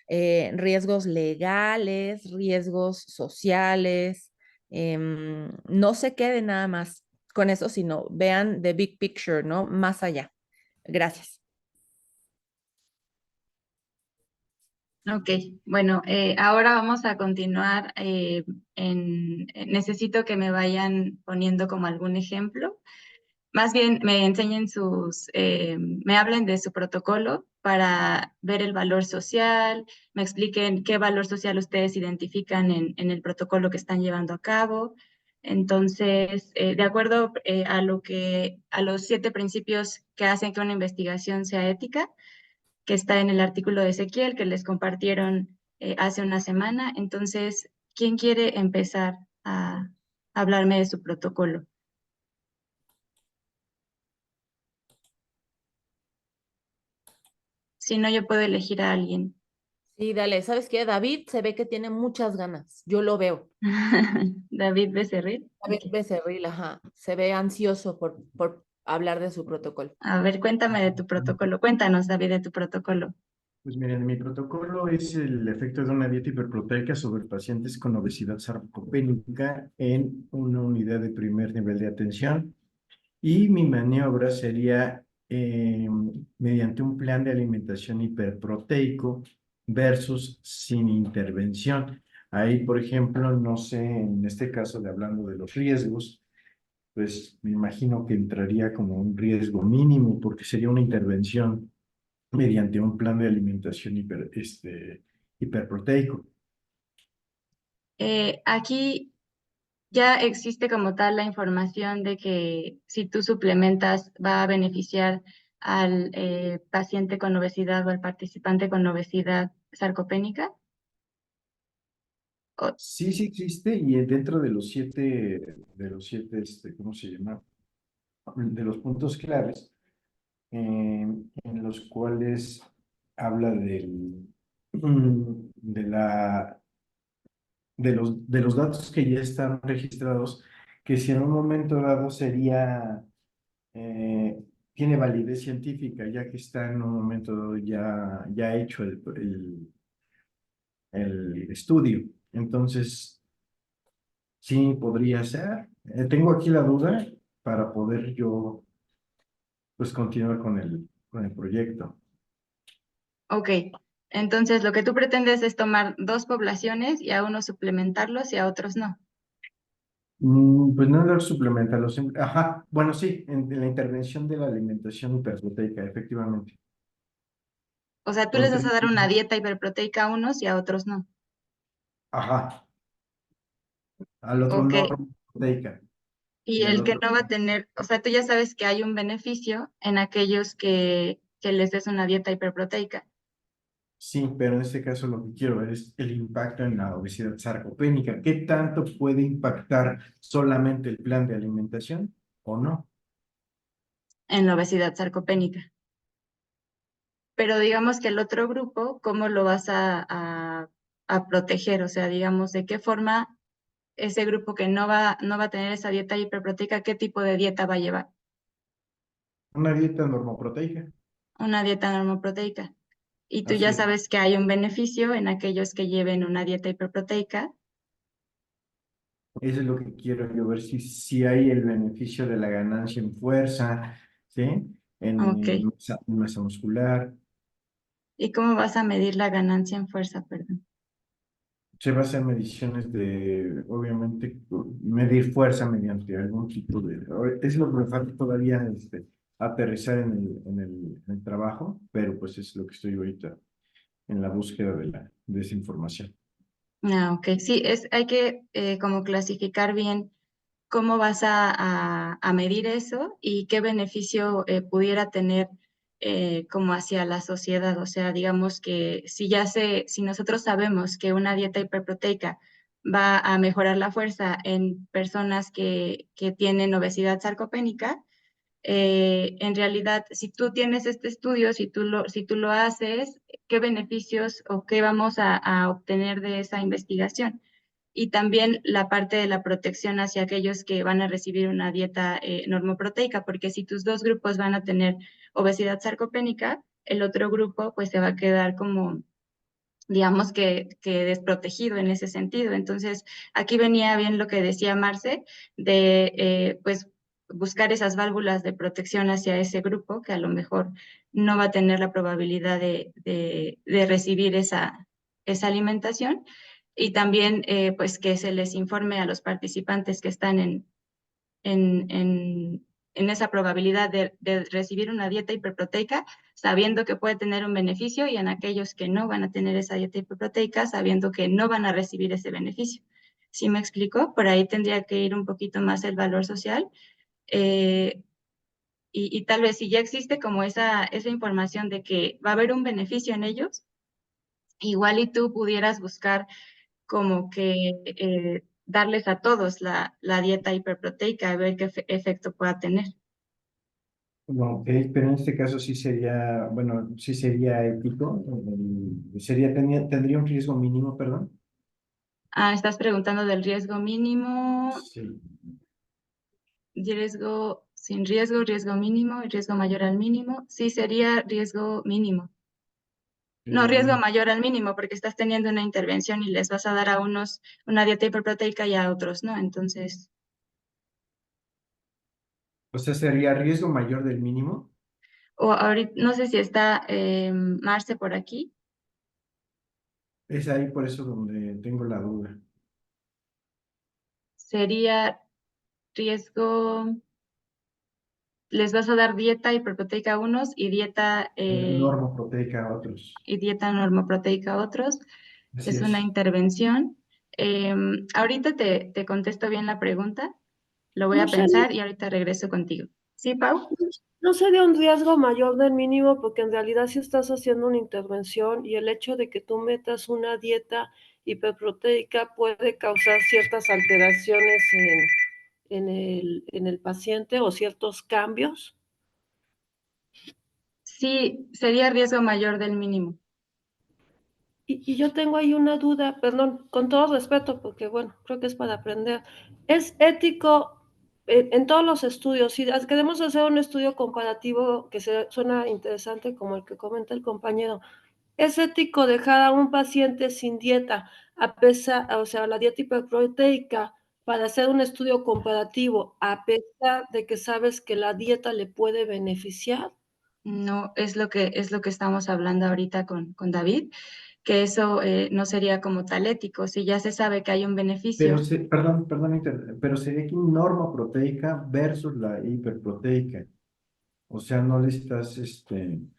Riesgos legales, riesgos sociales. No se queden nada más con eso, sino vean the big picture, ¿no? Más allá. Gracias. Ok, bueno, ahora vamos a continuar necesito que me vayan poniendo como algún ejemplo. Más bien me enseñen me hablen de su protocolo para ver el valor social, me expliquen qué valor social ustedes identifican en el protocolo que están llevando a cabo. Entonces, de acuerdo a los 7 principios que hacen que una investigación sea ética, que está en el artículo de Ezequiel que les compartieron hace una semana. Entonces, ¿quién quiere empezar a hablarme de su protocolo? Si no, yo puedo elegir a alguien. Sí, dale. ¿Sabes qué? David se ve que tiene muchas ganas. Yo lo veo. David Becerril. David Ok. Becerril, ajá. Se ve ansioso por hablar de su protocolo. A ver, cuéntame de tu protocolo. Cuéntanos, David, de tu protocolo. Pues miren, mi protocolo es el efecto de una dieta hiperproteica sobre pacientes con obesidad sarcopénica en una unidad de primer nivel de atención. Y mi maniobra sería mediante un plan de alimentación hiperproteico versus sin intervención. Ahí, por ejemplo, no sé, en este caso de hablando de los riesgos, pues me imagino que entraría como un riesgo mínimo porque sería una intervención mediante un plan de alimentación hiperproteico. Aquí ya existe como tal la información de que si tú suplementas va a beneficiar al paciente con obesidad o al participante con obesidad sarcopénica. Sí, sí existe y dentro de los siete, ¿cómo se llama? De los puntos claves, en los cuales habla de de los datos que ya están registrados, que si en un momento dado eh, tiene validez científica, ya que está en un momento dado ya hecho el estudio. Entonces, sí, podría ser. Tengo aquí la duda para poder yo, pues, continuar con el proyecto. Ok, entonces lo que tú pretendes es tomar dos poblaciones y a unos suplementarlos y a otros no. Pues no lo suplementarlo, ajá, bueno, sí, en la intervención de la alimentación hiperproteica, efectivamente. O sea, tú les Porque, vas a dar una dieta hiperproteica a unos y a otros no. ajá, al otro Ok, no proteica y y al el que otro. no va a tener, o sea, tú ya sabes que hay un beneficio en aquellos que les des una dieta hiperproteica. Sí, pero en este caso lo que quiero ver es el impacto en la obesidad sarcopénica. ¿Qué tanto puede impactar solamente el plan de alimentación o no? En la obesidad sarcopénica. Pero digamos que el otro grupo, ¿cómo lo vas a proteger? O sea, digamos, ¿de qué forma ese grupo que no va a tener esa dieta hiperproteica, qué tipo de dieta va a llevar? Una dieta normoproteica, Una dieta normoproteica. Y tú así ya es. sabes que hay un beneficio en aquellos que lleven una dieta hiperproteica. Eso es lo que quiero yo ver si hay el beneficio de la ganancia en fuerza, ¿sí? Ok. En masa muscular. ¿Y cómo vas a medir la ganancia en fuerza, perdón? Se va a hacer mediciones obviamente, medir fuerza mediante algún tipo de. Es lo que me falta todavía aterrizar en el trabajo, pero pues es lo que estoy ahorita en la búsqueda de esa información. Ah, ok. Sí, hay que como clasificar bien cómo vas a medir eso y qué beneficio pudiera tener como hacia la sociedad. O sea, digamos que si nosotros sabemos que una dieta hiperproteica va a mejorar la fuerza en personas que tienen obesidad sarcopénica, en realidad, si tú tienes este estudio, si tú lo haces, ¿qué beneficios o qué vamos a obtener de esa investigación? Y también la parte de la protección hacia aquellos que van a recibir una dieta normoproteica, porque si tus dos grupos van a tener obesidad sarcopénica, el otro grupo pues se va a quedar como, digamos que desprotegido en ese sentido. Entonces, aquí venía bien lo que decía Marce, de pues buscar esas válvulas de protección hacia ese grupo que a lo mejor no va a tener la probabilidad de recibir esa alimentación y también pues que se les informe a los participantes que están en, en, en esa probabilidad de recibir una dieta hiperproteica, sabiendo que puede tener un beneficio, y en aquellos que no van a tener esa dieta hiperproteica, sabiendo que no van a recibir ese beneficio. ¿Sí me explico? Por ahí tendría que ir un poquito más el valor social. eh, y tal vez si ya existe como esa información de que va a haber un beneficio en ellos, igual y tú pudieras buscar como que darles a todos la dieta hiperproteica, a ver qué efecto pueda tener. No, ok, pero en este caso sí sería, bueno, sí sería ético, tendría un riesgo mínimo, perdón. Ah, estás preguntando del riesgo mínimo, Sí. riesgo sin riesgo, riesgo mínimo y riesgo mayor al mínimo. Sí, sería riesgo mínimo. No, Riesgo riesgo mínimo. mayor al mínimo, porque estás teniendo una intervención y les vas a dar a unos una dieta hiperproteica y a otros no. Entonces, O sea, sería riesgo mayor del mínimo. o ahorita, no sé si está Marce por aquí. Es ahí por eso donde tengo la duda. Sería riesgo, les vas a dar dieta hiperproteica a unos Normoproteica a otros. y dieta normoproteica a otros. Así Es una es. intervención. Ahorita te contesto bien la pregunta, lo voy No a sería, pensar y ahorita regreso contigo. ¿Sí, Pau? no sería un riesgo mayor del mínimo, porque en realidad si estás haciendo una intervención y el hecho de que tú metas una dieta hiperproteica puede causar ciertas alteraciones en el paciente o ciertos cambios. Sí, sería riesgo mayor del mínimo. Y yo tengo ahí una duda, perdón, con todo respeto, porque bueno, creo que es para aprender. ¿Es ético en todos los estudios? Si queremos hacer un estudio comparativo que suena interesante como el que comenta el compañero, ¿es ético dejar a un paciente sin dieta, o sea, la dieta hiperproteica, para hacer un estudio comparativo, a pesar de que sabes que la dieta le puede beneficiar? No, es lo que estamos hablando ahorita con David, que eso no sería como tal ético. Si ya se sabe que hay un beneficio, Pero sería aquí norma proteica versus la hiperproteica. O sea, no le estás,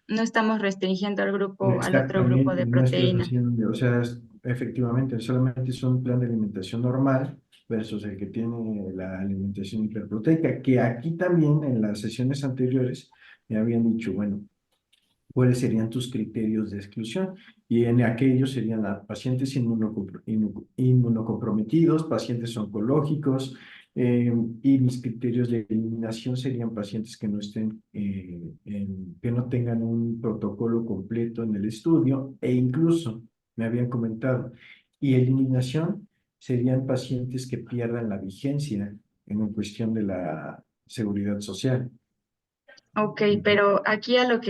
no estamos restringiendo al otro grupo exactamente, de no estás proteína. haciendo, o sea, efectivamente, solamente es un plan de alimentación normal versus el que tiene la alimentación hiperproteica, que aquí también en las sesiones anteriores me habían dicho, bueno, cuáles serían tus criterios de exclusión. Y en aquellos serían pacientes inmunocomprometidos, pacientes oncológicos, y mis criterios de eliminación serían pacientes que no estén, que no tengan un protocolo completo en el estudio, e incluso me habían comentado, y eliminación serían pacientes que pierdan la vigencia en cuestión de la seguridad social. Ok, pero aquí a lo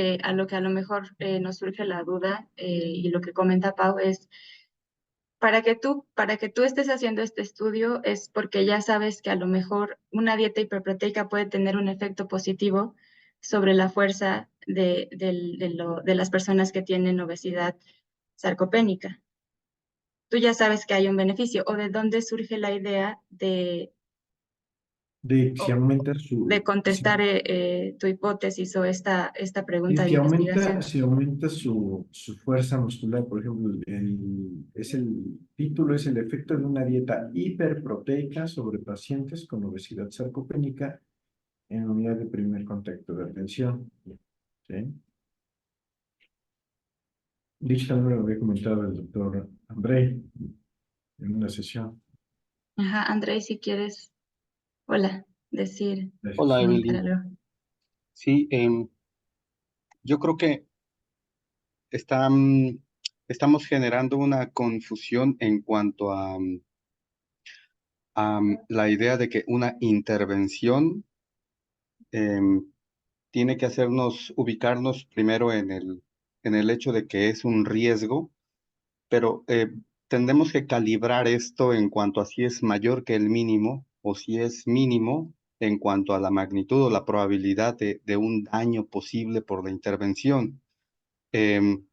mejor nos surge la duda y lo que comenta Pau es, para que tú estés haciendo este estudio es porque ya sabes que a lo mejor una dieta hiperproteica puede tener un efecto positivo sobre la fuerza de las personas que tienen obesidad sarcopénica. Tú ya sabes que hay un beneficio, o de dónde surge la idea De si aumenta de si contestar tu hipótesis o esta Y pregunta de investigación. si aumenta su fuerza muscular, por ejemplo, el título es el efecto de una dieta hiperproteica sobre pacientes con obesidad sarcopénica en unidad de primer contacto de atención. ¿Sí? Dicho también me lo había comentado el doctor André en una sesión. Ajá, André, si quieres, hola, Hola, comentar Evelyn. algo. Sí, yo creo que están, estamos generando una confusión en cuanto a la idea de que una intervención em, tiene que hacernos ubicarnos primero en el hecho de que es un riesgo, pero tendremos que calibrar esto en cuanto a si es mayor que el mínimo o si es mínimo en cuanto a la magnitud o la probabilidad de un daño posible por la intervención. Em,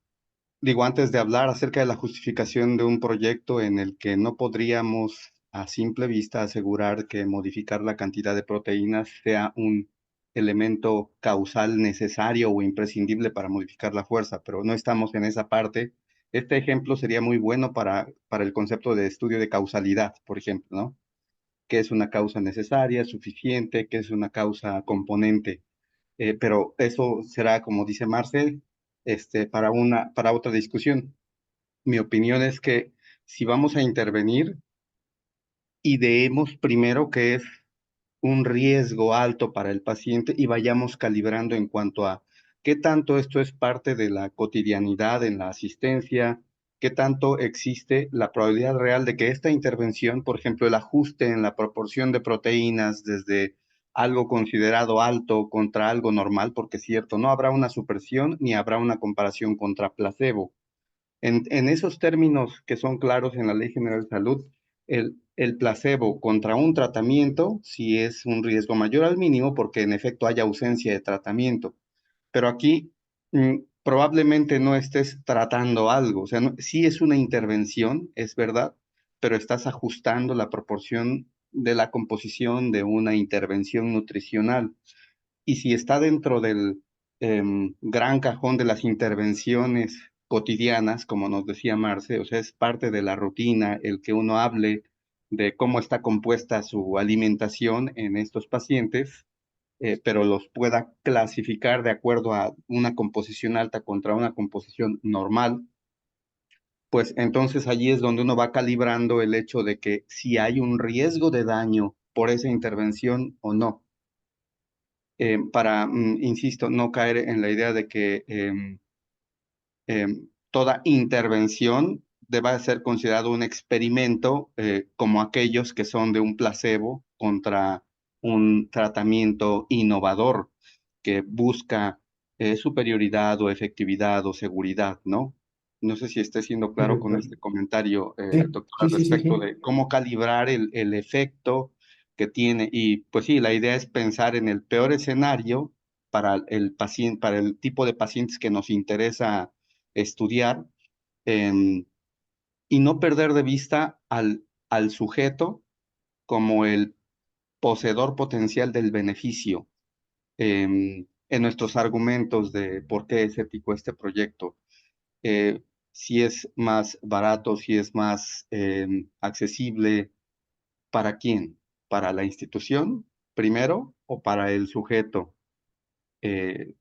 Digo, antes de hablar acerca de la justificación de un proyecto en el que no podríamos a simple vista asegurar que modificar la cantidad de proteínas sea un elemento causal necesario o imprescindible para modificar la fuerza, pero no estamos en esa parte. Este ejemplo sería muy bueno para el concepto de estudio de causalidad, por ejemplo, ¿no? ¿Qué es una causa necesaria, suficiente? ¿Qué es una causa componente? Pero eso será, como dice Marcel, para otra discusión. Mi opinión es que si vamos a intervenir, ideemos primero que es un riesgo alto para el paciente y vayamos calibrando en cuanto a qué tanto esto es parte de la cotidianidad en la asistencia, qué tanto existe la probabilidad real de que esta intervención, por ejemplo, el ajuste en la proporción de proteínas desde algo considerado alto contra algo normal, porque es cierto, no habrá una supresión ni habrá una comparación contra placebo. En esos términos que son claros en la Ley General de Salud, el placebo contra un tratamiento sí es un riesgo mayor al mínimo porque en efecto hay ausencia de tratamiento. Pero aquí probablemente no estés tratando algo, o sea, sí es una intervención, es verdad, pero estás ajustando la proporción de la composición de una intervención nutricional. Y si está dentro del gran cajón de las intervenciones cotidianas, como nos decía Marce, o sea, es parte de la rutina el que uno hable de cómo está compuesta su alimentación en estos pacientes, pero los pueda clasificar de acuerdo a una composición alta contra una composición normal, pues entonces allí es donde uno va calibrando el hecho de que si hay un riesgo de daño por esa intervención o no. Para, insisto, no caer en la idea de que toda intervención deba ser considerado un experimento como aquellos que son de un placebo contra un tratamiento innovador que busca superioridad o efectividad o seguridad, ¿no? No sé si esté siendo Sí, claro con doctor. este comentario, Sí, doctora, sí, sí, sí, respecto sí. de cómo calibrar el efecto que tiene. Y pues sí, la idea es pensar en el peor escenario para el paciente, para el tipo de pacientes que nos interesa estudiar, em, y no perder de vista al sujeto como el poseedor potencial del beneficio. En nuestros argumentos de por qué es ético este proyecto, si es más barato, si es más accesible, ¿para quién? ¿Para la institución primero o para el sujeto eh,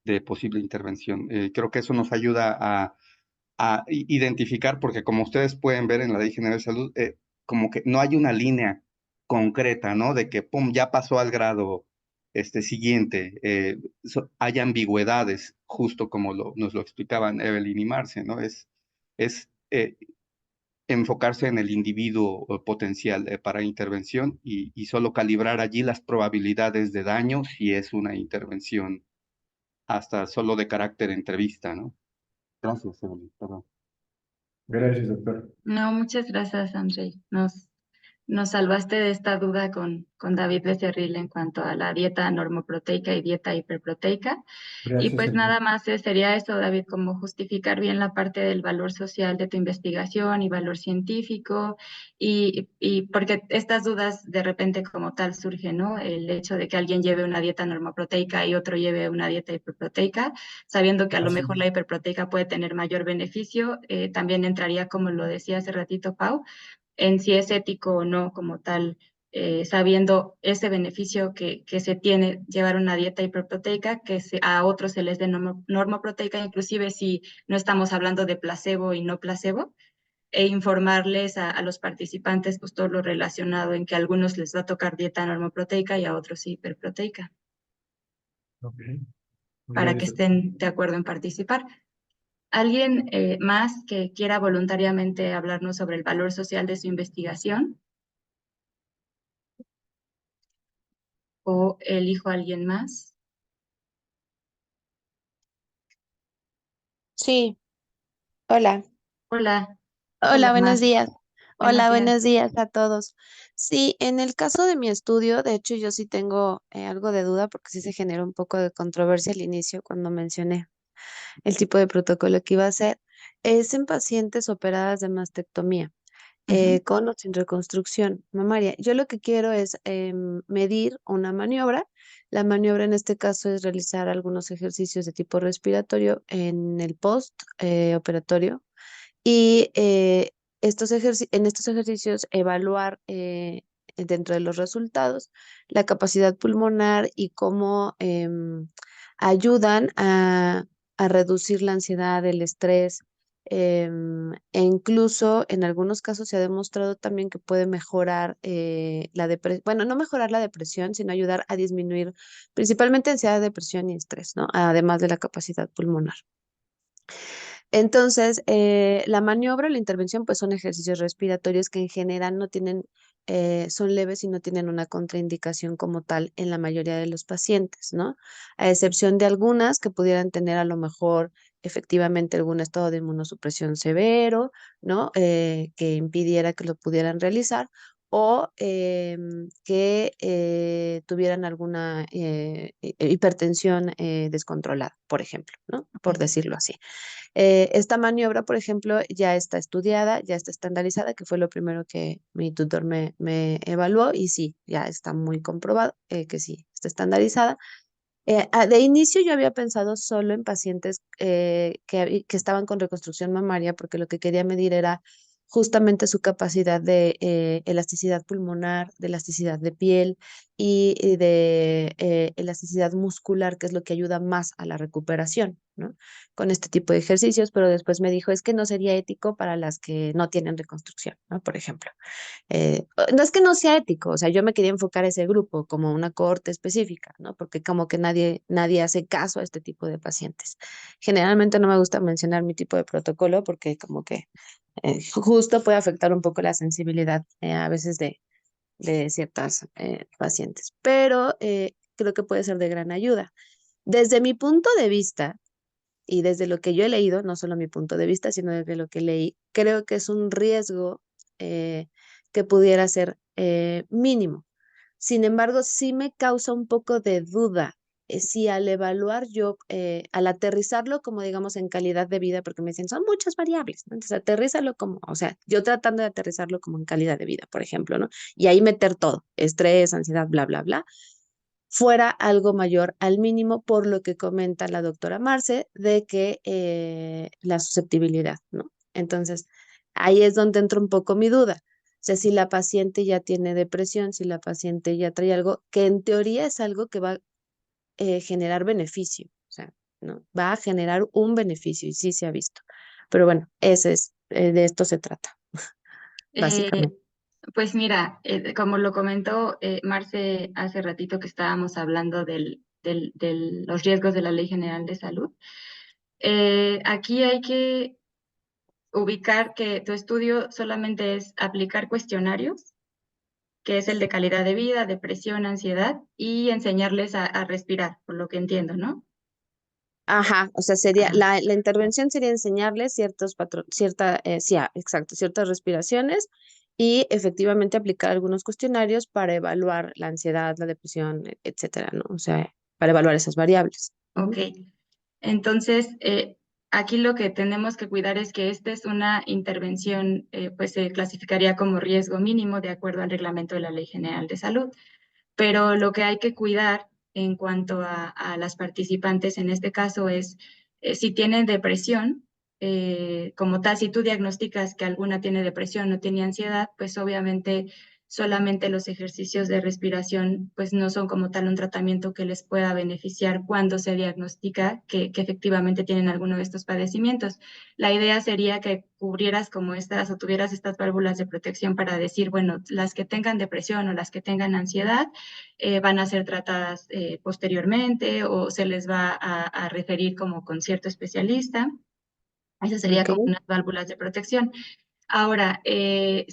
de posible intervención? Creo que eso nos ayuda a identificar, porque como ustedes pueden ver en la Ley General de Salud, como que no hay una línea concreta, ¿no? De que, pum, ya pasó al grado siguiente. Hay ambigüedades, justo como nos lo explicaban Evelyn y Marce, ¿no? Es enfocarse en el individuo potencial para intervención y solo calibrar allí las probabilidades de daño si es una intervención hasta solo de carácter entrevista, ¿no? Gracias, Evelyn. Perdón. Gracias, doctor. No, muchas gracias, Andrei. Nos salvaste de esta duda con David Becerril en cuanto a la dieta normoproteica y dieta hiperproteica. Y Gracias, pues Evelyn. nada más sería eso, David, como justificar bien la parte del valor social de tu investigación y valor científico, y porque estas dudas de repente como tal surgen, ¿no? El hecho de que alguien lleve una dieta normoproteica y otro lleve una dieta hiperproteica, sabiendo que a lo Así mejor es. la hiperproteica puede tener mayor beneficio, también entraría, como lo decía hace ratito Pau, en si es ético o no como tal, sabiendo ese beneficio que se tiene llevar una dieta hiperproteica, a otros se les dé normoproteica, inclusive si no estamos hablando de placebo y no placebo, e informarles a los participantes pues todo lo relacionado en que a algunos les va a tocar dieta normoproteica y a otros hiperproteica, Ok. para que Gracias, doctor. estén de acuerdo en participar. ¿Alguien más que quiera voluntariamente hablarnos sobre el valor social de su investigación? ¿O elijo a alguien más? Sí, hola. Hola, Hola, hola buenos Mar, días. buenos Hola, días. buenos días a todos. Sí, en el caso de mi estudio, de hecho, yo sí tengo algo de duda porque sí se generó un poco de controversia al inicio cuando mencioné el tipo de protocolo que iba a hacer. Es en pacientes operadas de mastectomía, Ujú. con o sin reconstrucción mamaria. Yo lo que quiero es medir una maniobra. La maniobra en este caso es realizar algunos ejercicios de tipo respiratorio en el post operatorio y en estos ejercicios evaluar dentro de los resultados la capacidad pulmonar y cómo ayudan a reducir la ansiedad, el estrés, e incluso en algunos casos se ha demostrado también que puede mejorar la depresión, bueno, no mejorar la depresión, sino ayudar a disminuir principalmente ansiedad, depresión y estrés, ¿no? Además de la capacidad pulmonar. Entonces, la maniobra, la intervención, pues son ejercicios respiratorios que en general no tienen, son leves y no tienen una contraindicación como tal en la mayoría de los pacientes, ¿no? A excepción de algunas que pudieran tener a lo mejor efectivamente algún estado de inmunosupresión severo, ¿no? Que impidiera que lo pudieran realizar o que tuvieran alguna hipertensión descontrolada, por ejemplo, ¿no? Por Ok. decirlo así. Esta maniobra, por ejemplo, ya está estudiada, ya está estandarizada, que fue lo primero que mi tutor me evaluó y sí, ya está muy comprobado que sí, está estandarizada. De inicio yo había pensado solo en pacientes que estaban con reconstrucción mamaria porque lo que quería medir era justamente su capacidad de elasticidad pulmonar, de elasticidad de piel y de elasticidad muscular, que es lo que ayuda más a la recuperación, ¿no? Con este tipo de ejercicios, pero después me dijo, es que no sería ético para las que no tienen reconstrucción, ¿no? Por ejemplo. No es que no sea ético, o sea, yo me quería enfocar a ese grupo como una cohorte específica, ¿no? Porque como que nadie hace caso a este tipo de pacientes. Generalmente no me gusta mencionar mi tipo de protocolo porque como que justo puede afectar un poco la sensibilidad a veces de ciertas pacientes, pero creo que puede ser de gran ayuda. Desde mi punto de vista y desde lo que yo he leído, no solo mi punto de vista, sino desde lo que leí, creo que es un riesgo eh, que pudiera ser mínimo. Sin embargo, sí me causa un poco de duda si al evaluar yo, al aterrizarlo como digamos en calidad de vida, porque me dicen, son muchas variables, ¿no? Entonces aterrízalo como, o sea, yo tratando de aterrizarlo como en calidad de vida, por ejemplo, ¿no? Y ahí meter todo, estrés, ansiedad, bla, bla, bla, fuera algo mayor al mínimo por lo que comenta la doctora Marce de que la susceptibilidad, ¿no? Entonces, ahí es donde entra un poco mi duda. O sea, si la paciente ya tiene depresión, si la paciente ya trae algo, que en teoría es algo que va a generar beneficio, o sea, ¿no? Va a generar un beneficio y sí se ha visto. Pero bueno, de esto se trata, Eh, básicamente. pues mira, como lo comentó Marce hace ratito que estábamos hablando de los riesgos de la Ley General de Salud, aquí hay que ubicar que tu estudio solamente es aplicar cuestionarios, que es el de calidad de vida, depresión, ansiedad, y enseñarles a respirar, por lo que entiendo, ¿no? Ajá, o sea, Ajá. la intervención sería enseñarles exacto, ciertas respiraciones y efectivamente aplicar algunos cuestionarios para evaluar la ansiedad, la depresión, etcétera, ¿no? O sea, para evaluar esas variables. Ok. Entonces, aquí lo que tenemos que cuidar es que esta es una intervención, pues se clasificaría como riesgo mínimo de acuerdo al reglamento de la Ley General de Salud. Pero lo que hay que cuidar en cuanto a las participantes en este caso es si tienen depresión, como tal, si tú diagnosticas que alguna tiene depresión o tiene ansiedad, pues obviamente solamente los ejercicios de respiración pues no son como tal un tratamiento que les pueda beneficiar cuando se diagnostica que efectivamente tienen alguno de estos padecimientos. La idea sería que cubrieras como estas o tuvieras estas válvulas de protección para decir, bueno, las que tengan depresión o las que tengan ansiedad van a ser tratadas posteriormente o se les va a referir como con cierto especialista. Esa sería Ok. como unas válvulas de protección. Ahora,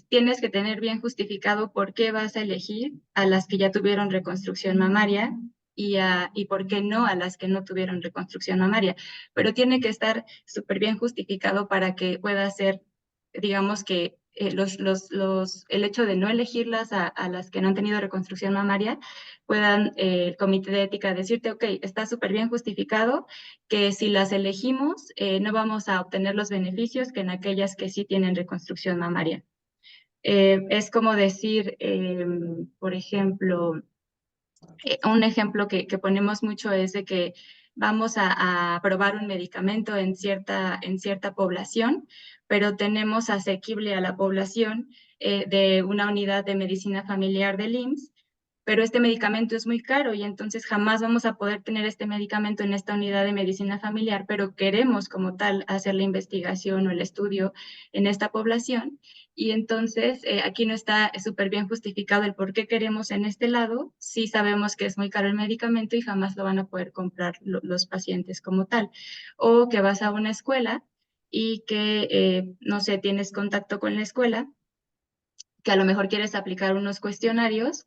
tienes que tener bien justificado por qué vas a elegir a las que ya tuvieron reconstrucción mamaria y por qué no a las que no tuvieron reconstrucción mamaria. Pero tiene que estar súper bien justificado para que pueda ser, digamos que el hecho de no elegirlas a las que no han tenido reconstrucción mamaria, puedan el comité de ética decirte, ok, está súper bien justificado que si las elegimos no vamos a obtener los beneficios que en aquellas que sí tienen reconstrucción mamaria. Es como decir, por ejemplo, un ejemplo que ponemos mucho es de que vamos a probar un medicamento en cierta población, pero tenemos asequible a la población de una unidad de medicina familiar del IMSS, pero este medicamento es muy caro y entonces jamás vamos a poder tener este medicamento en esta unidad de medicina familiar, pero queremos como tal hacer la investigación o el estudio en esta población. Y entonces aquí no está súper bien justificado el por qué queremos en este lado. Sí sabemos que es muy caro el medicamento y jamás lo van a poder comprar los pacientes como tal. O que vas a una escuela y que, no sé, tienes contacto con la escuela, que a lo mejor quieres aplicar unos cuestionarios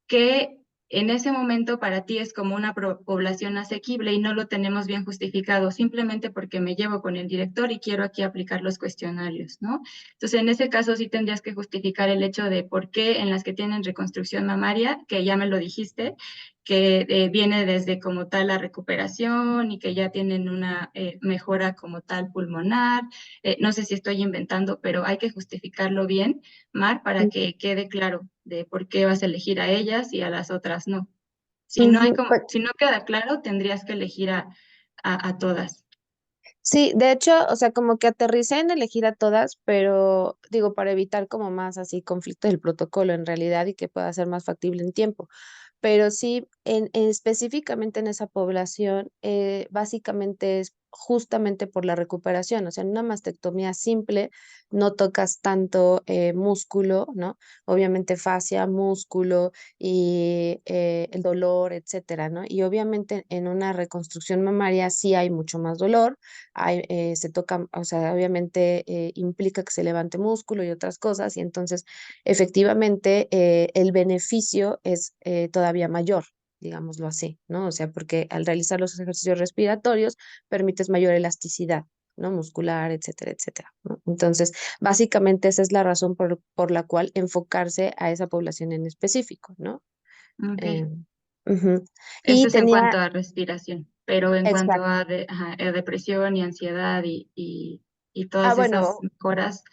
que en ese momento para ti es como una población asequible y no lo tenemos bien justificado, simplemente porque me llevo con el director y quiero aquí aplicar los cuestionarios, ¿no? Entonces, en ese caso sí tendrías que justificar el hecho de por qué en las que tienen reconstrucción mamaria, que ya me lo dijiste, que viene desde como tal la recuperación y que ya tienen una mejora como tal pulmonar. No sé si estoy inventando, pero hay que justificarlo bien, Mar, para que quede claro de por qué vas a elegir a ellas y a las otras no. Si no hay Ujú, como, pues, si no queda claro, tendrías que elegir a todas. sí, de hecho, o sea, como que aterricé en elegir a todas, pero digo, para evitar como más así conflicto del protocolo en realidad y que pueda ser más factible en tiempo. pero sí, específicamente en esa población, básicamente es justamente por la recuperación, o sea, en una mastectomía simple no tocas tanto músculo, ¿no? Obviamente fascia, músculo y el dolor, etcétera, ¿no? Y obviamente en una reconstrucción mamaria sí hay mucho más dolor, se toca, o sea, obviamente implica que se levante músculo y otras cosas, y entonces efectivamente el beneficio es todavía mayor, digámoslo así, ¿no? O sea, porque al realizar los ejercicios respiratorios permites mayor elasticidad, ¿no? Muscular, etcétera, etcétera, ¿no? Entonces, básicamente esa es la razón por la cual enfocarse a esa población en específico, ¿no? Ok. Eh, ujú. Esto Y es en cuanto tenía, a respiración, pero en cuanto exacto. a depresión y ansiedad y todas esas Bueno, mejoras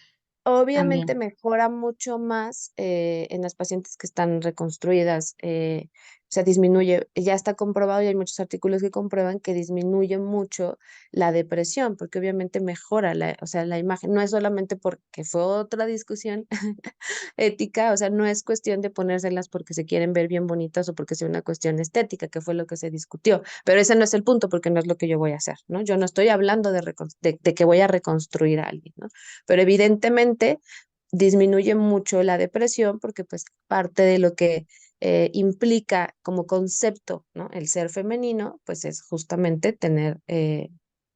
obviamente también. mejora mucho más en las pacientes que están reconstruidas, o sea, disminuye, ya está comprobado y hay muchos artículos que comprueban que disminuye mucho la depresión, porque obviamente mejora o sea, la imagen, no es solamente porque fue otra discusión ética, o sea, no es cuestión de ponérselas porque se quieren ver bien bonitas o porque sea una cuestión estética, que fue lo que se discutió, pero ese no es el punto porque no es lo que yo voy a hacer, ¿no? Yo no estoy hablando de que voy a reconstruir a alguien, ¿no? Pero evidentemente disminuye mucho la depresión porque pues parte de lo que implica como concepto, ¿no? El ser femenino, pues es justamente tener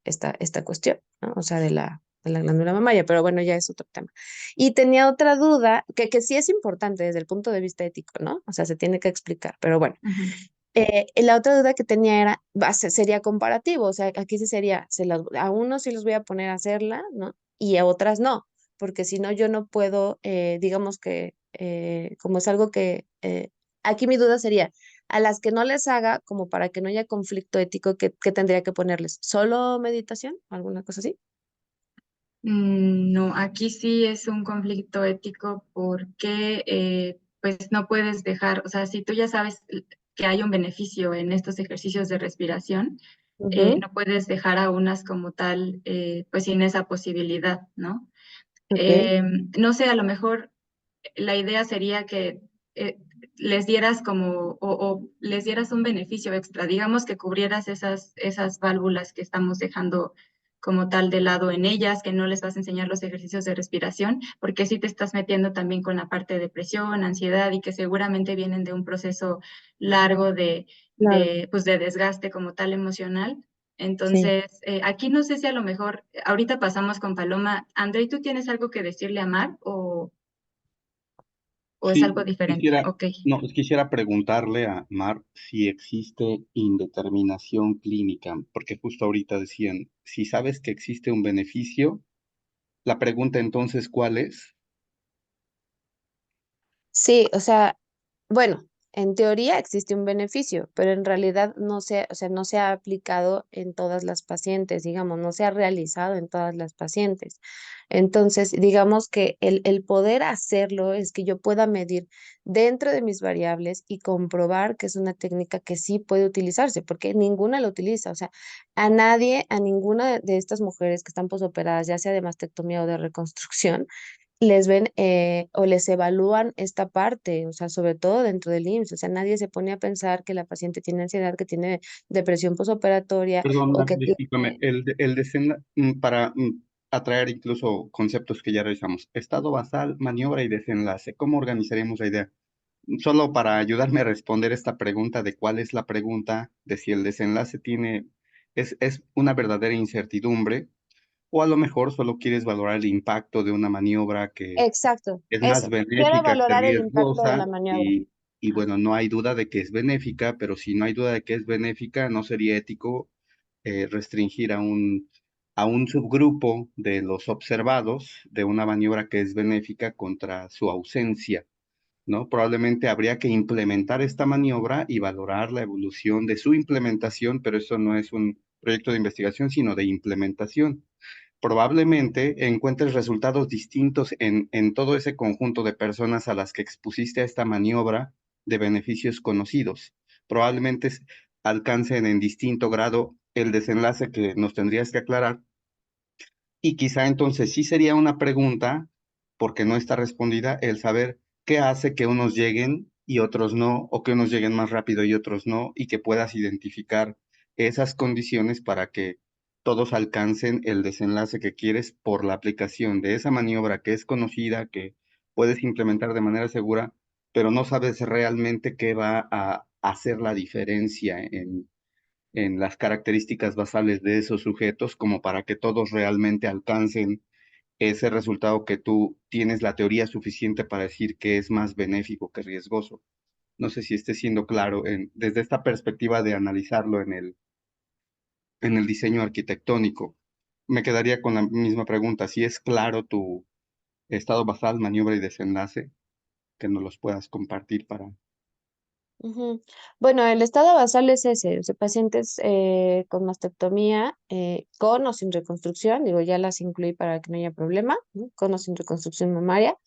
esta cuestión, ¿no? O sea, de la glándula mamaria, pero bueno, ya es otro tema. Y tenía otra duda, que sí es importante desde el punto de vista ético, ¿no? O sea, se tiene que explicar, pero bueno. Ujú. La otra duda que tenía era, sería comparativo, o sea, aquí sí sería, a unos sí los voy a poner a hacerla, ¿no? Y a otras no, porque si no, yo no puedo, digamos que, como es algo que, aquí mi duda sería, a las que no les haga, como para que no haya conflicto ético, ¿qué tendría que ponerles? ¿Solo meditación? ¿Alguna cosa así? No, aquí sí es un conflicto ético porque pues no puedes dejar, o sea, si tú ya sabes que hay un beneficio en estos ejercicios de respiración, Ujú, no puedes dejar a unas como tal, pues sin esa posibilidad, ¿no? ok, No sé, a lo mejor la idea sería que eh, les dieras o les dieras un beneficio extra, digamos que cubrieras esas válvulas que estamos dejando como tal de lado en ellas, que no les vas a enseñar los ejercicios de respiración, porque sí te estás metiendo también con la parte de depresión, ansiedad y que seguramente vienen de un proceso largo claro, pues de desgaste como tal emocional. sí. Entonces, aquí no sé si a lo mejor, ahorita pasamos con Paloma. André, ¿tú tienes algo que decirle a Mar o es algo Sí, diferente? Ok. no, quisiera preguntarle a Mar si existe indeterminación clínica, porque justo ahorita decían, si sabes que existe un beneficio, la pregunta entonces, ¿cuál es? Sí, o sea, bueno, en teoría existe un beneficio, pero en realidad no se, o sea, no se ha aplicado en todas las pacientes, digamos, no se ha realizado en todas las pacientes. Entonces, digamos que el poder hacerlo es que yo pueda medir dentro de mis variables y comprobar que es una técnica que sí puede utilizarse, porque ninguna la utiliza. O sea, a nadie, a ninguna de estas mujeres que están posoperadas, ya sea de mastectomía o de reconstrucción, les ven o les evalúan esta parte, o sea, sobre todo dentro del IMSS, o sea, nadie se pone a pensar que la paciente tiene ansiedad, que tiene depresión posoperatoria Perdón, o Mar, que discúlpame, tiene, para atraer incluso conceptos que ya revisamos, estado basal, maniobra y desenlace, ¿cómo organizaríamos la idea? Solo para ayudarme a responder esta pregunta de cuál es la pregunta, de si el desenlace es una verdadera incertidumbre, o a lo mejor solo quieres valorar el impacto de una maniobra que exacto, es más eso, quiero benéfica que valorar el impacto de la riesgosa, maniobra. y bueno, no hay duda de que es benéfica, pero si no hay duda de que es benéfica, no sería ético restringir a un subgrupo de los observados de una maniobra que es benéfica contra su ausencia, ¿no? Probablemente habría que implementar esta maniobra y valorar la evolución de su implementación, pero eso no es un proyecto de investigación, sino de implementación. Probablemente encuentres resultados distintos en todo ese conjunto de personas a las que expusiste a esta maniobra de beneficios conocidos. Probablemente alcancen en distinto grado el desenlace que nos tendrías que aclarar, y quizá entonces sí sería una pregunta, porque no está respondida, el saber qué hace que unos lleguen y otros no, o que unos lleguen más rápido y otros no, y que puedas identificar esas condiciones para que todos alcancen el desenlace que quieres por la aplicación de esa maniobra que es conocida, que puedes implementar de manera segura, pero no sabes realmente qué va a hacer la diferencia en las características basales de esos sujetos, como para que todos realmente alcancen ese resultado que tú tienes la teoría suficiente para decir que es más benéfico que riesgoso. No sé si esté siendo claro desde esta perspectiva de analizarlo en el diseño arquitectónico. Me quedaría con la misma pregunta, si es claro tu estado basal, maniobra y desenlace, que nos los puedas compartir para... Ujú. Bueno, el estado basal es ese, o sea, pacientes con mastectomía, con o sin reconstrucción, digo, ya las incluí para que no haya problema, ¿no? Con o sin reconstrucción mamaria.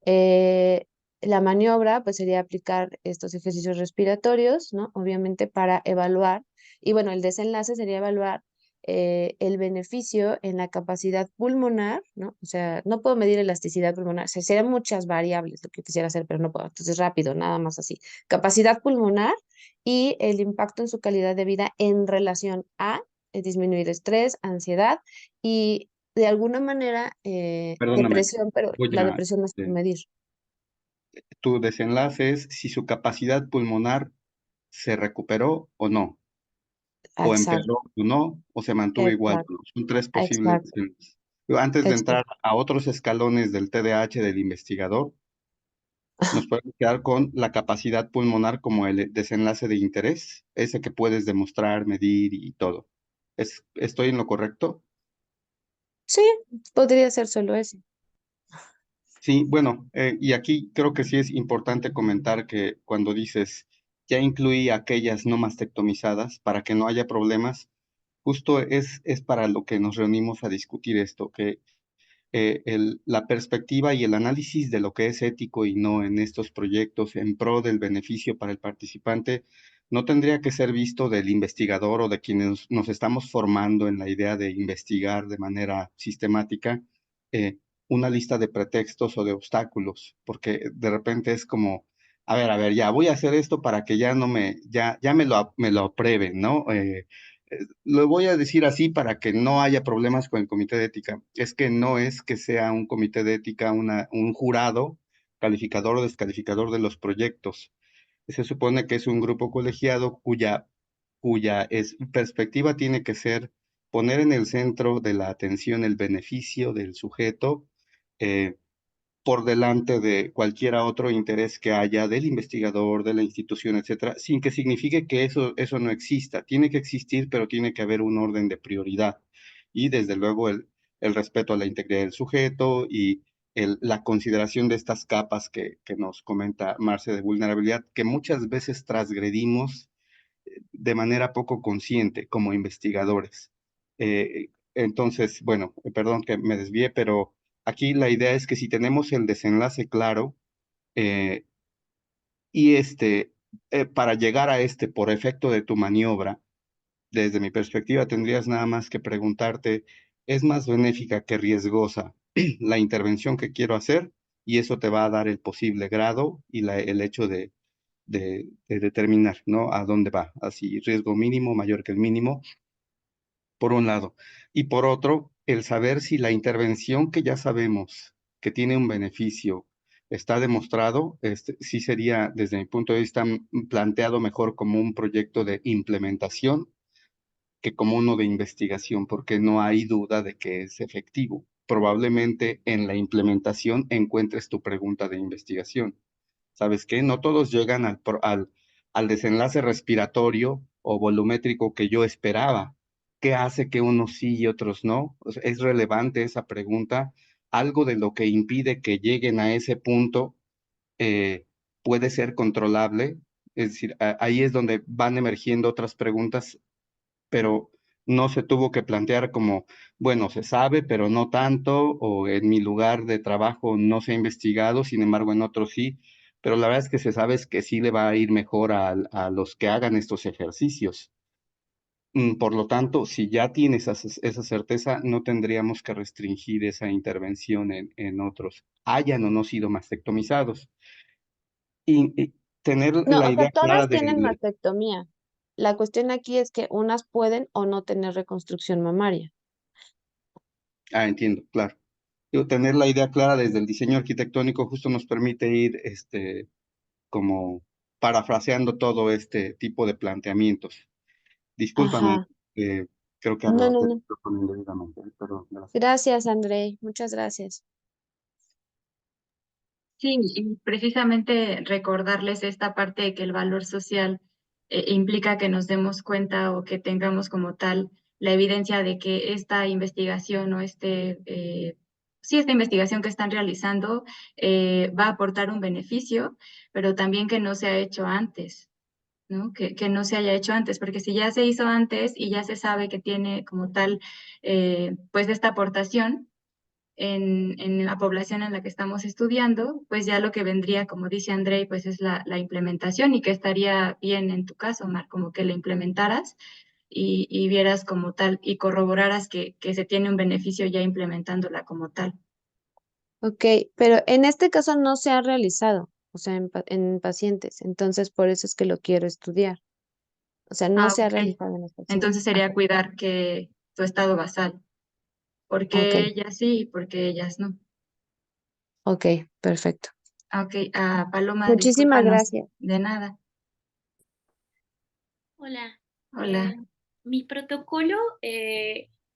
Eh, la maniobra, pues, sería aplicar estos ejercicios respiratorios, ¿no? Obviamente para evaluar, y bueno, el desenlace sería evaluar el beneficio en la capacidad pulmonar, ¿no? O sea, no puedo medir elasticidad pulmonar, o sea, serían muchas variables lo que quisiera hacer, pero no puedo. Entonces, rápido, nada más así. Capacidad pulmonar y el impacto en su calidad de vida en relación a disminuir estrés, ansiedad y de alguna manera Perdóname, depresión, pero voy la a... depresión no es por medir. tu desenlace es si su capacidad pulmonar se recuperó o no, o Exacto, empeoró o no, o se mantuvo igual. exacto, Son tres posibles exacto, desenlaces. Pero antes de exacto. entrar a otros escalones del TDAH del investigador, nos podemos quedar con la capacidad pulmonar como el desenlace de interés, ese que puedes demostrar, medir y todo. ¿Estoy en lo correcto? Sí, podría ser solo ese. Sí, bueno, y aquí creo que sí es importante comentar que cuando dices, ya incluí aquellas no mastectomizadas para que no haya problemas, justo es para lo que nos reunimos a discutir esto, que la perspectiva y el análisis de lo que es ético y no en estos proyectos en pro del beneficio para el participante no tendría que ser visto del investigador o de quienes nos estamos formando en la idea de investigar de manera sistemática eh, una lista de pretextos o de obstáculos, porque de repente es como, a ver, ya voy a hacer esto para que ya no ya me lo aprueben, ¿no? Lo voy a decir así para que no haya problemas con el comité de ética. Es que no es que sea un comité de ética, un jurado calificador o descalificador de los proyectos. Se supone que es un grupo colegiado cuya perspectiva tiene que ser poner en el centro de la atención el beneficio del sujeto, eh, por delante de cualquier otro interés que haya del investigador, de la institución, etcétera, sin que signifique que eso no exista. Tiene que existir, pero tiene que haber un orden de prioridad. Y desde luego el respeto a la integridad del sujeto y la consideración de estas capas que nos comenta Marce de vulnerabilidad, que muchas veces transgredimos de manera poco consciente como investigadores. Entonces, bueno, perdón que me desvié, pero aquí la idea es que si tenemos el desenlace claro eh, y para llegar a por efecto de tu maniobra, desde mi perspectiva tendrías nada más que preguntarte, ¿es más benéfica que riesgosa la intervención que quiero hacer? Y eso te va a dar el posible grado y el hecho de determinar, ¿no? A dónde va. Así, riesgo mínimo, mayor que el mínimo, por un lado. Y por otro, el saber si la intervención que ya sabemos que tiene un beneficio está demostrado, sí sería, desde mi punto de vista, planteado mejor como un proyecto de implementación que como uno de investigación, porque no hay duda de que es efectivo. Probablemente en la implementación encuentres tu pregunta de investigación. ¿Sabes qué? No todos llegan al desenlace respiratorio o volumétrico que yo esperaba. ¿Qué hace que unos sí y otros no? O sea, ¿es relevante esa pregunta? ¿Algo de lo que impide que lleguen a ese punto puede ser controlable? Es decir, ahí es donde van emergiendo otras preguntas, pero no se tuvo que plantear como, bueno, se sabe, pero no tanto, o en mi lugar de trabajo no se ha investigado, sin embargo en otros sí, pero la verdad es que se sabe es que sí le va a ir mejor a los que hagan estos ejercicios. Por lo tanto, si ya tienes esa certeza, no tendríamos que restringir esa intervención en otros, hayan o no sido mastectomizados. Y tener No, la o sea, idea clara todas tienen de... mastectomía. La cuestión aquí es que unas pueden o no tener reconstrucción mamaria. Ah, entiendo, claro. Digo, tener la idea clara desde el diseño arquitectónico justo nos permite ir como parafraseando todo este tipo de planteamientos. Discúlpame, Ajá. eh, creo que No, no, arrebaté el no. micrófono indebidamente, perdón, gracias. Gracias, Andrei. Muchas gracias. Sí, y precisamente recordarles esta parte de que el valor social implica que nos demos cuenta o que tengamos como tal la evidencia de que esta investigación o sí, esta investigación que están realizando va a aportar un beneficio, pero también que no se ha hecho antes, ¿no? Que no se haya hecho antes, porque si ya se hizo antes y ya se sabe que tiene como tal, pues esta aportación, en la población en la que estamos estudiando, pues ya lo que vendría, como dice Andrei, pues es la implementación y que estaría bien en tu caso, Mar, como que la implementaras y vieras como tal y corroboraras que se tiene un beneficio ya implementándola como tal. Ok, pero en este caso no se ha realizado, o sea, en pacientes. Entonces, por eso es que lo quiero estudiar. O sea, no Ah, se ha ok. realizado en los Entonces pacientes. sería Ajá. cuidar que tu estado basal, Ok, porque ellas sí y porque ellas no. ok, perfecto. Ok, Paloma, Muchísimas discúlpanos, gracias. de nada. Hola, Hola. mi protocolo,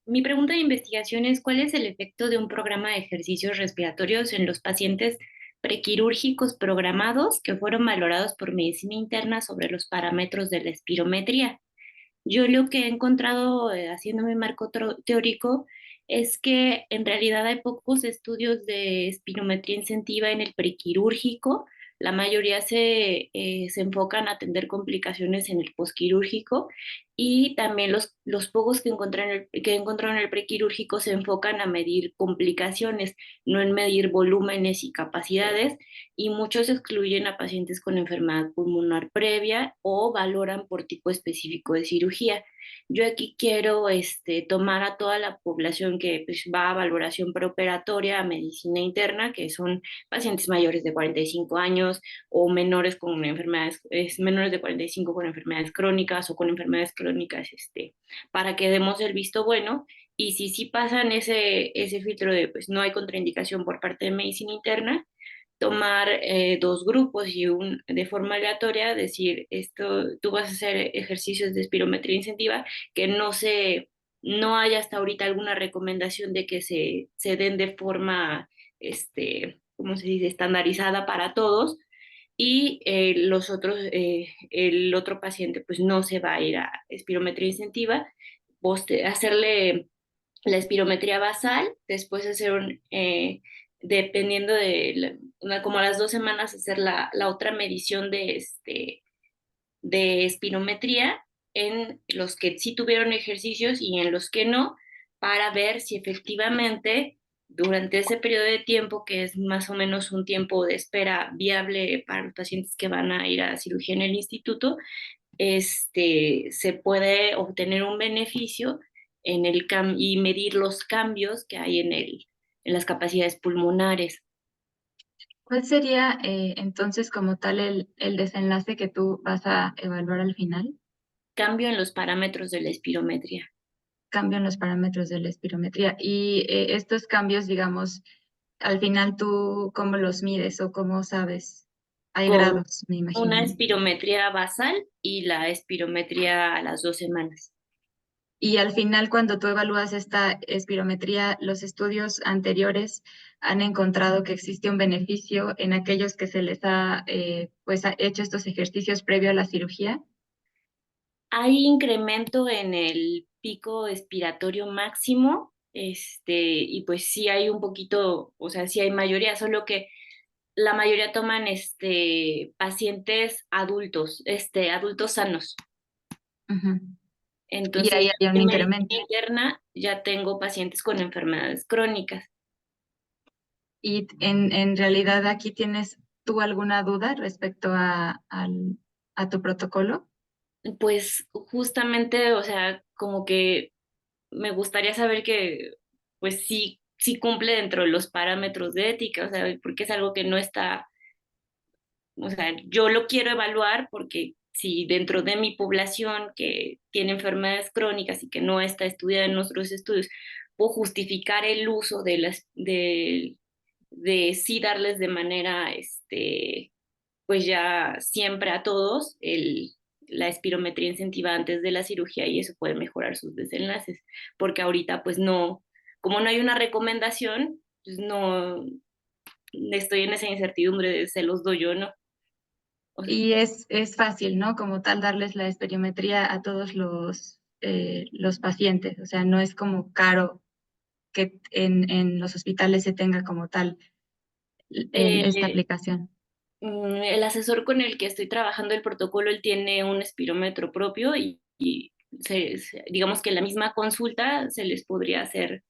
mi pregunta de investigación es ¿cuál es el efecto de un programa de ejercicios respiratorios en los pacientes prequirúrgicos programados que fueron valorados por medicina interna sobre los parámetros de la espirometría? Yo lo que he encontrado haciendo mi marco teórico es que en realidad hay pocos estudios de espirometría incentiva en el prequirúrgico. La mayoría se enfocan a atender complicaciones en el posquirúrgico y también los pocos que encontraron en el prequirúrgico se enfocan a medir complicaciones, no en medir volúmenes y capacidades, y muchos excluyen a pacientes con enfermedad pulmonar previa o valoran por tipo específico de cirugía. Yo aquí quiero tomar a toda la población que pues, va a valoración preoperatoria a medicina interna, que son pacientes mayores de 45 años o menores con enfermedades, menores de 45 con enfermedades crónicas o con enfermedades crónicas, para que demos el visto bueno. Y si sí pasan ese filtro de pues no hay contraindicación por parte de medicina interna, tomar dos grupos y de forma aleatoria decir, esto, tú vas a hacer ejercicios de espirometría incentiva que no hay hasta ahorita alguna recomendación de que se den de forma, ¿cómo se dice?, estandarizada para todos. Y el otro paciente pues no se va a ir a espirometría incentiva, hacerle la espirometría basal, después hacer dependiendo de, como a las 2 semanas, hacer la otra medición de espirometría en los que sí tuvieron ejercicios y en los que no, para ver si efectivamente durante ese periodo de tiempo, que es más o menos un tiempo de espera viable para los pacientes que van a ir a cirugía en el instituto, se puede obtener un beneficio y medir los cambios que hay en las capacidades pulmonares. ¿Cuál sería entonces como tal el desenlace que tú vas a evaluar al final? Cambio en los parámetros de la espirometría. Cambio en los parámetros de la espirometría. Y estos cambios, digamos, al final tú, ¿cómo los mides o cómo sabes? Hay Con grados, me una imagino. espirometría basal y la espirometría a las 2 semanas. Y al final, cuando tú evalúas esta espirometría, los estudios anteriores han encontrado que existe un beneficio en aquellos que se les ha hecho estos ejercicios previo a la cirugía. Hay incremento en el pico expiratorio máximo, y pues sí hay un poquito, o sea, sí hay mayoría, solo que la mayoría toman pacientes adultos, adultos sanos. Ujú. Y Entonces, ahí hay un en incremento. medicina interna ya tengo pacientes con enfermedades crónicas. Y en realidad aquí tienes tú alguna duda respecto a tu protocolo. Pues justamente, o sea, como que me gustaría saber que, pues sí cumple dentro de los parámetros de ética, o sea, porque es algo que no está o sea, yo lo quiero evaluar porque si dentro de mi población que tiene enfermedades crónicas y que no está estudiada en nuestros estudios, puedo justificar el uso de sí darles de manera, pues ya siempre a todos la espirometría incentiva antes de la cirugía y eso puede mejorar sus desenlaces, porque ahorita pues no, como no hay una recomendación, pues no estoy en esa incertidumbre de se los doy yo o no. O sea, Y es fácil, ¿no? Como tal, darles la esperiometría a todos los pacientes. O sea, no es como caro que en los hospitales se tenga como tal esta eh, aplicación. el asesor con el que estoy trabajando el protocolo, él tiene un espirómetro propio y digamos que en la misma consulta se les podría hacer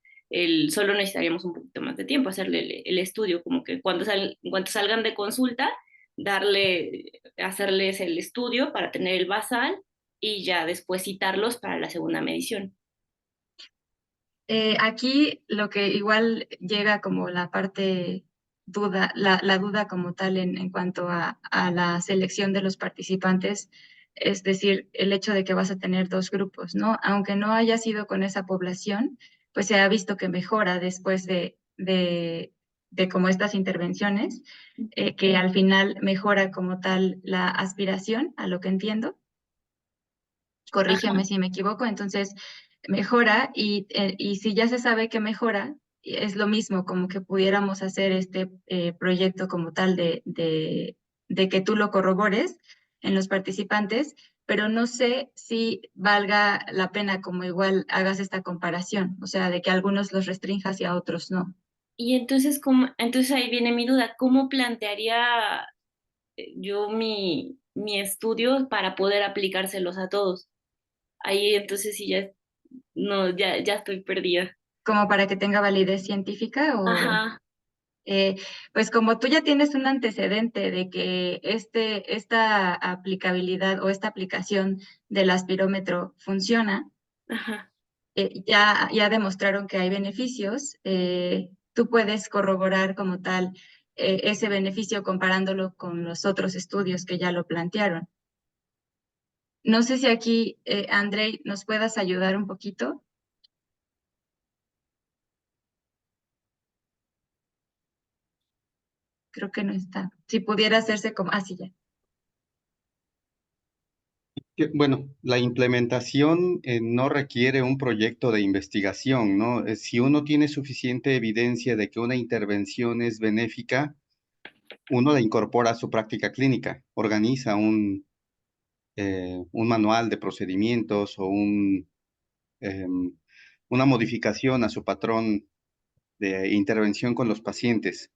solo necesitaríamos un poquito más de tiempo, hacerle el estudio, como que cuando salgan de consulta, hacerles el estudio para tener el basal y ya después citarlos para la segunda medición. Aquí lo que igual llega como la parte duda, la duda como tal en cuanto a la selección de los participantes, es decir, el hecho de que vas a tener dos grupos, ¿no? Aunque no haya sido con esa población, pues se ha visto que mejora después de como estas intervenciones, que al final mejora como tal la aspiración, a lo que entiendo. Corrígeme si me equivoco, entonces mejora y si ya se sabe que mejora, es lo mismo como que pudiéramos hacer este proyecto como tal de que tú lo corrobores en los participantes, pero no sé si valga la pena como igual hagas esta comparación, o sea, de que algunos los restrinjas y a otros no. Y entonces, entonces ahí viene mi duda, ¿cómo plantearía yo mi estudio para poder aplicárselos a todos? Ahí entonces sí ya, no, ya estoy perdida. Como para que tenga validez científica o... Ajá, Pues como tú ya tienes un antecedente de que esta aplicabilidad o esta aplicación del aspirómetro funciona, ajá. ya demostraron que hay beneficios, tú puedes corroborar como tal ese beneficio comparándolo con los otros estudios que ya lo plantearon. No sé si aquí, Andrei, nos puedas ayudar un poquito. Creo que no está. Si pudiera hacerse como... Ah, sí, ya. Bueno, la implementación no requiere un proyecto de investigación, ¿no? Si uno tiene suficiente evidencia de que una intervención es benéfica, uno la incorpora a su práctica clínica, organiza un manual de procedimientos o una modificación a su patrón de intervención con los pacientes,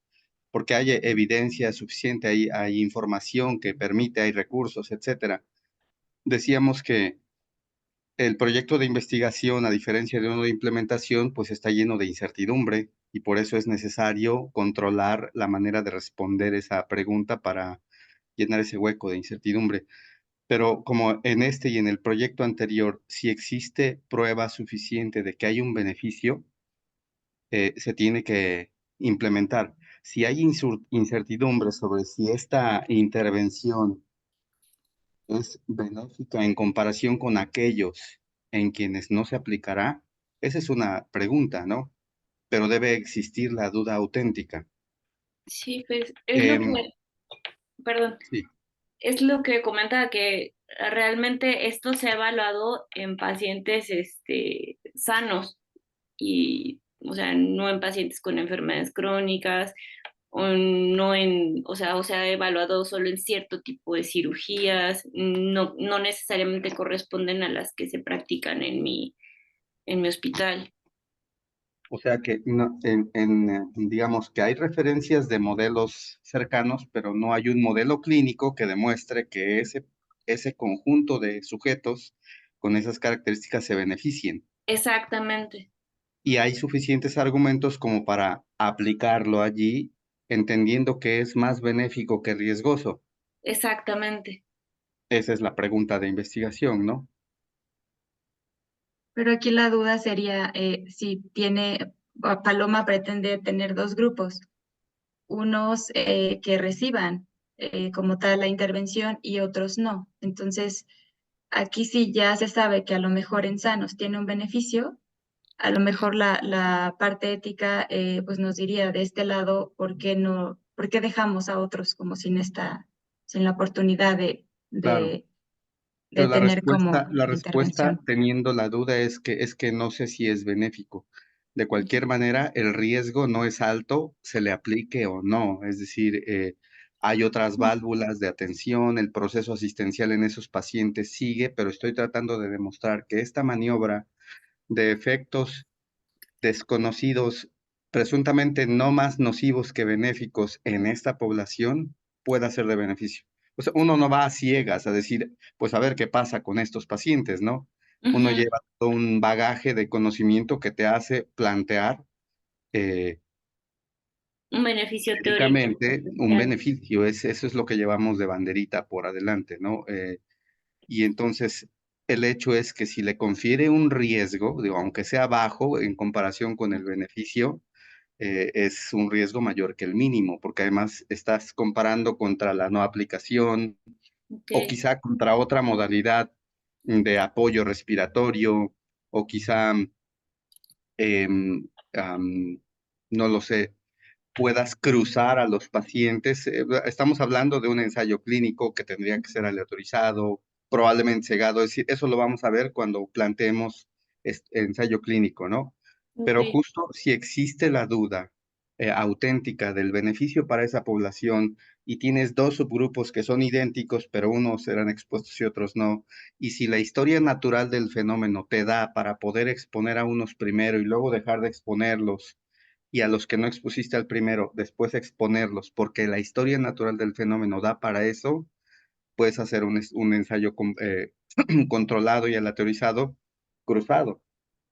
porque hay evidencia suficiente, hay información que permite, hay recursos, etcétera. Decíamos que el proyecto de investigación, a diferencia de uno de implementación, pues está lleno de incertidumbre y por eso es necesario controlar la manera de responder esa pregunta para llenar ese hueco de incertidumbre. Pero como en este y en el proyecto anterior, si existe prueba suficiente de que hay un beneficio, se tiene que implementar. Si hay incertidumbre sobre si esta intervención es benéfica en comparación con aquellos en quienes no se aplicará, esa es una pregunta, ¿no? Pero debe existir la duda auténtica. Sí, pues es lo Em, que, perdón, sí. es lo que comentaba que realmente esto se ha evaluado en pacientes sanos y, o sea, no en pacientes con enfermedades crónicas o no o sea, ha evaluado solo en cierto tipo de cirugías, no necesariamente corresponden a las que se practican en mi hospital. O sea que digamos que hay referencias de modelos cercanos, pero no hay un modelo clínico que demuestre que ese conjunto de sujetos con esas características se beneficien. Exactamente, Y hay suficientes argumentos como para aplicarlo allí, entendiendo que es más benéfico que riesgoso. exactamente. Esa es la pregunta de investigación, ¿no? Pero aquí la duda sería si Paloma pretende tener dos grupos, unos que reciban como tal la intervención y otros no. Entonces, aquí sí ya se sabe que a lo mejor en sanos tiene un beneficio, a lo mejor la parte ética pues nos diría de este lado, ¿por qué no, por qué dejamos a otros como sin la oportunidad Claro. de Pero tener como la la respuesta intervención? teniendo la duda es que no sé si es benéfico. De cualquier manera, el riesgo no es alto, se le aplique o no. Es decir, hay otras válvulas de atención, el proceso asistencial en esos pacientes sigue, pero estoy tratando de demostrar que esta maniobra de efectos desconocidos, presuntamente no más nocivos que benéficos en esta población, pueda ser de beneficio. O sea, uno no va a ciegas a decir, pues a ver qué pasa con estos pacientes, ¿no? Uno Ujú. lleva todo un bagaje de conocimiento que te hace plantear eh, Un beneficio teórico teóricamente un potencial. beneficio. Eso es lo que llevamos de banderita por adelante, ¿no? Y entonces el hecho es que si le confiere un riesgo, digo, aunque sea bajo en comparación con el beneficio, es un riesgo mayor que el mínimo, porque además estás comparando contra la no aplicación Ok, o quizá contra otra modalidad de apoyo respiratorio o quizá, em, no lo sé, puedas cruzar a los pacientes. Estamos hablando de un ensayo clínico que tendría que ser aleatorizado, probablemente cegado, es decir, eso lo vamos a ver cuando planteemos este ensayo clínico, ¿no? ok, Pero justo si existe la duda auténtica del beneficio para esa población y tienes dos subgrupos que son idénticos, pero unos serán expuestos y otros no, y si la historia natural del fenómeno te da para poder exponer a unos primero y luego dejar de exponerlos, y a los que no expusiste al primero, después exponerlos, porque la historia natural del fenómeno da para eso, puedes hacer un ensayo controlado y aleatorizado cruzado,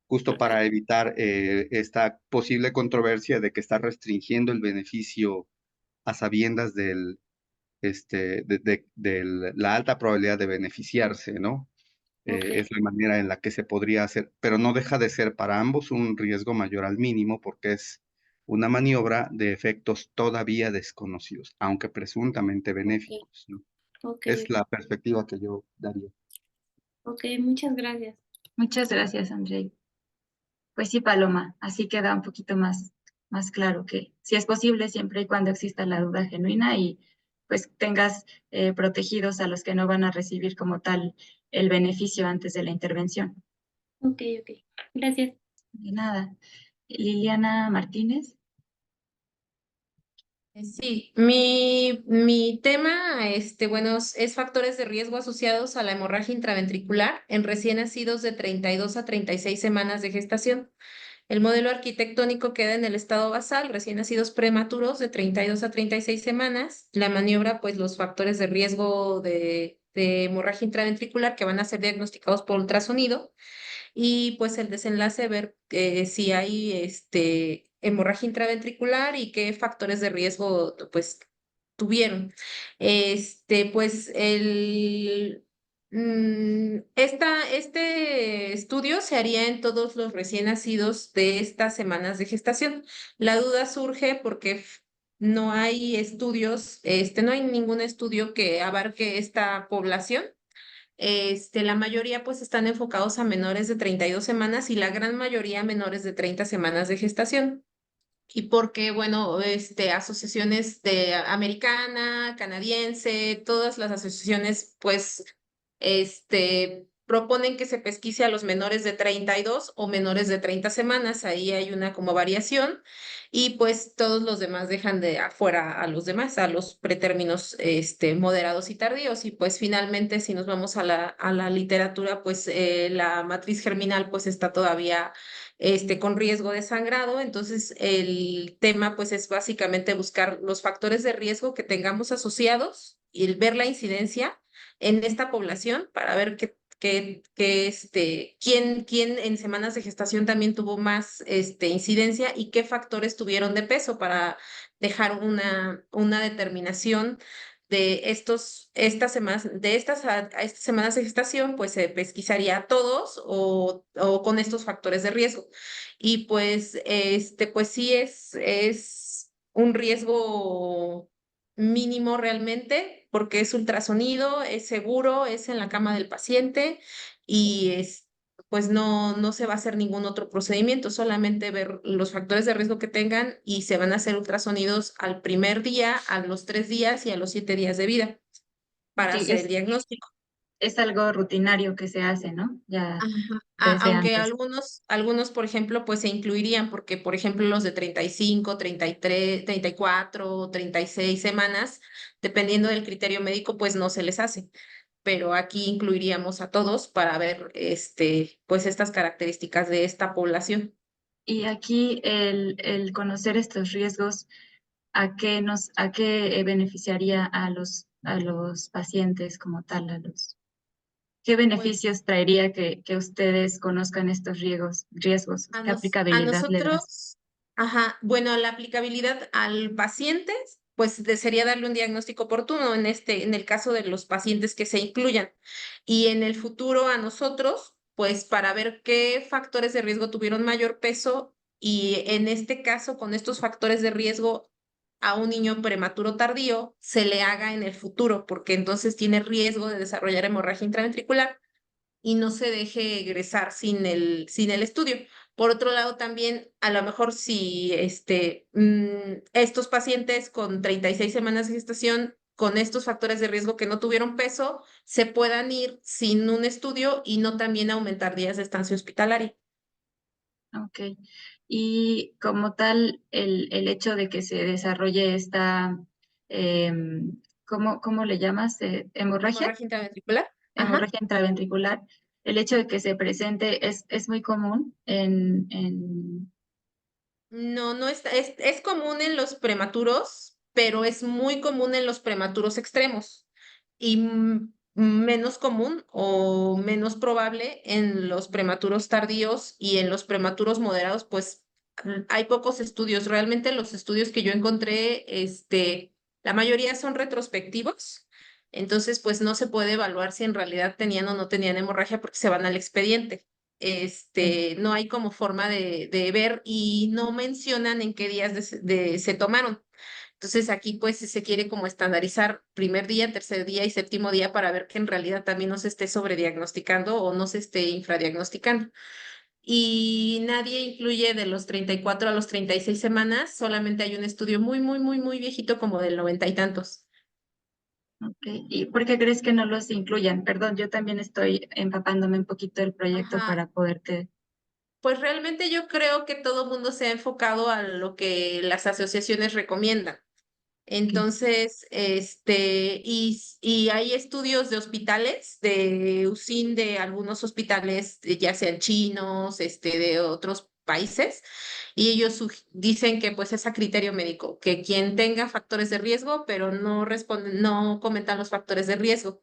justo para evitar esta posible controversia de que está restringiendo el beneficio a sabiendas de la alta probabilidad de beneficiarse, ¿no? ok. Es la manera en la que se podría hacer, pero no deja de ser para ambos un riesgo mayor al mínimo porque es una maniobra de efectos todavía desconocidos, aunque presuntamente Ok, benéficos, ¿no? ok, Es la perspectiva que yo daría. ok, muchas gracias. Muchas gracias, Andrei. Pues sí, Paloma, así queda un poquito más claro que si es posible siempre y cuando exista la duda genuina y pues tengas protegidos a los que no van a recibir como tal el beneficio antes de la intervención. Ok, ok. Gracias. De nada. Liliana Martínez. Sí, mi tema, bueno, es factores de riesgo asociados a la hemorragia intraventricular en recién nacidos de 32 a 36 semanas de gestación. El modelo arquitectónico queda en el estado basal, recién nacidos prematuros de 32 a 36 semanas. La maniobra, pues los factores de riesgo de hemorragia intraventricular que van a ser diagnosticados por ultrasonido y pues el desenlace ver si hay hemorragia intraventricular y qué factores de riesgo pues tuvieron. Pues este estudio se haría en todos los recién nacidos de estas semanas de gestación. La duda surge porque no hay estudios, no hay ningún estudio que abarque esta población. La mayoría pues están enfocados a menores de 32 semanas y la gran mayoría a menores de 30 semanas de gestación. Y porque, bueno, asociaciones de americana, canadiense, todas las asociaciones, pues, proponen que se pesquise a los menores de 32 o menores de 30 semanas. Ahí hay una como variación. Y pues todos los demás dejan de afuera a los demás, a los pretérminos, moderados y tardíos. Y pues finalmente, si nos vamos a la literatura, pues la matriz germinal pues está todavía con riesgo de sangrado. Entonces, el tema pues es básicamente buscar los factores de riesgo que tengamos asociados y el ver la incidencia en esta población para ver quién en semanas de gestación también tuvo más incidencia y qué factores tuvieron de peso para dejar una determinación de a estas semanas de gestación, pues se pesquisaría a todos o con estos factores de riesgo. Y pues, pues sí es un riesgo mínimo realmente, porque es ultrasonido, es seguro, es en la cama del paciente y pues no se va a hacer ningún otro procedimiento, solamente ver los factores de riesgo que tengan y se van a hacer ultrasonidos al primer día, a los 3 días y a los 7 días de vida para Ok, hacer el diagnóstico. es algo rutinario que se hace, ¿no? Ya Ajá. desde Aunque antes. algunos, por ejemplo, pues se incluirían, porque, por ejemplo, los de 35, 33, 34, 36 semanas, dependiendo del criterio médico, pues no se les hace. Pero aquí incluiríamos a todos para ver, pues estas características de esta población. Y aquí el conocer estos riesgos, a qué beneficiaría a los pacientes como tal, qué Pues beneficios traería que ustedes conozcan estos riesgos, qué a aplicabilidad le da? nosotros, ajá, bueno, la aplicabilidad al paciente, pues sería darle un diagnóstico oportuno en el caso de los pacientes que se incluyan. Y en el futuro a nosotros, pues para ver qué factores de riesgo tuvieron mayor peso y en este caso, con estos factores de riesgo a un niño prematuro tardío, se le haga en el futuro, porque entonces tiene riesgo de desarrollar hemorragia intraventricular y no se deje egresar sin el estudio. Por otro lado, también a lo mejor si estos pacientes con 36 semanas de gestación, con estos factores de riesgo que no tuvieron peso, se puedan ir sin un estudio y no también aumentar días de estancia hospitalaria. Ok. Y como tal, el hecho de que se desarrolle esta, ¿cómo le llamas? ¿Hemorragia? Hemorragia intraventricular. Ajá. Hemorragia intraventricular. El hecho de que se presente es muy común No, no es común en los prematuros, pero es muy común en los prematuros extremos y menos común o menos probable en los prematuros tardíos y en los prematuros moderados, pues hay pocos estudios. Realmente los estudios que yo encontré, la mayoría son retrospectivos, entonces pues no se puede evaluar si en realidad tenían o no tenían hemorragia porque se van al expediente. No hay como forma de ver y no mencionan en qué días se tomaron. Entonces aquí pues se quiere como estandarizar primer día, tercer día y séptimo día para ver que en realidad también no se esté sobrediagnosticando o no se esté infradiagnosticando. Y nadie incluye de los 34 a los 36 semanas, solamente hay un estudio muy, muy, muy, muy viejito como del 90 y tantos. Ok. ¿Y por qué crees que no los incluyan? Perdón, yo también estoy empapándome un poquito del proyecto Ajá, para poderte... pues realmente yo creo que todo mundo se ha enfocado a lo que las asociaciones recomiendan. Ok. Entonces, y hay estudios de hospitales, de USIN, de algunos hospitales, ya sean chinos, de otros países, y ellos dicen que pues es a criterio médico, que quien tenga factores de riesgo, pero no responden, no comentan los factores de riesgo.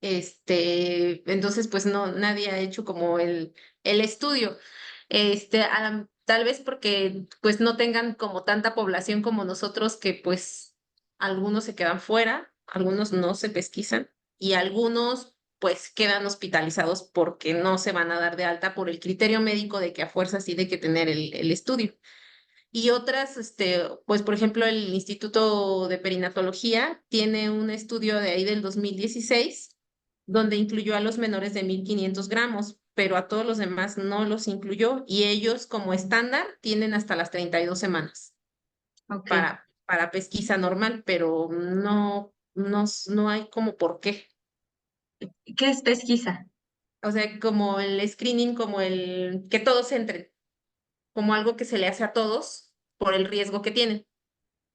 Entonces, pues no, nadie ha hecho como el estudio. Tal vez porque pues no tengan como tanta población como nosotros, que pues algunos se quedan fuera, algunos no se pesquisan y algunos pues quedan hospitalizados porque no se van a dar de alta por el criterio médico de que a fuerzas tiene que tener el estudio. Y otras, pues por ejemplo, el Instituto de Perinatología tiene un estudio de ahí del 2016 donde incluyó a los menores de 1.500 gramos, pero a todos los demás no los incluyó y ellos como estándar tienen hasta las 32 semanas Ok. para pesquisa normal, pero no hay como por qué. ¿Qué es pesquisa? O sea, como el screening, como el que todos entren, como algo que se le hace a todos por el riesgo que tienen.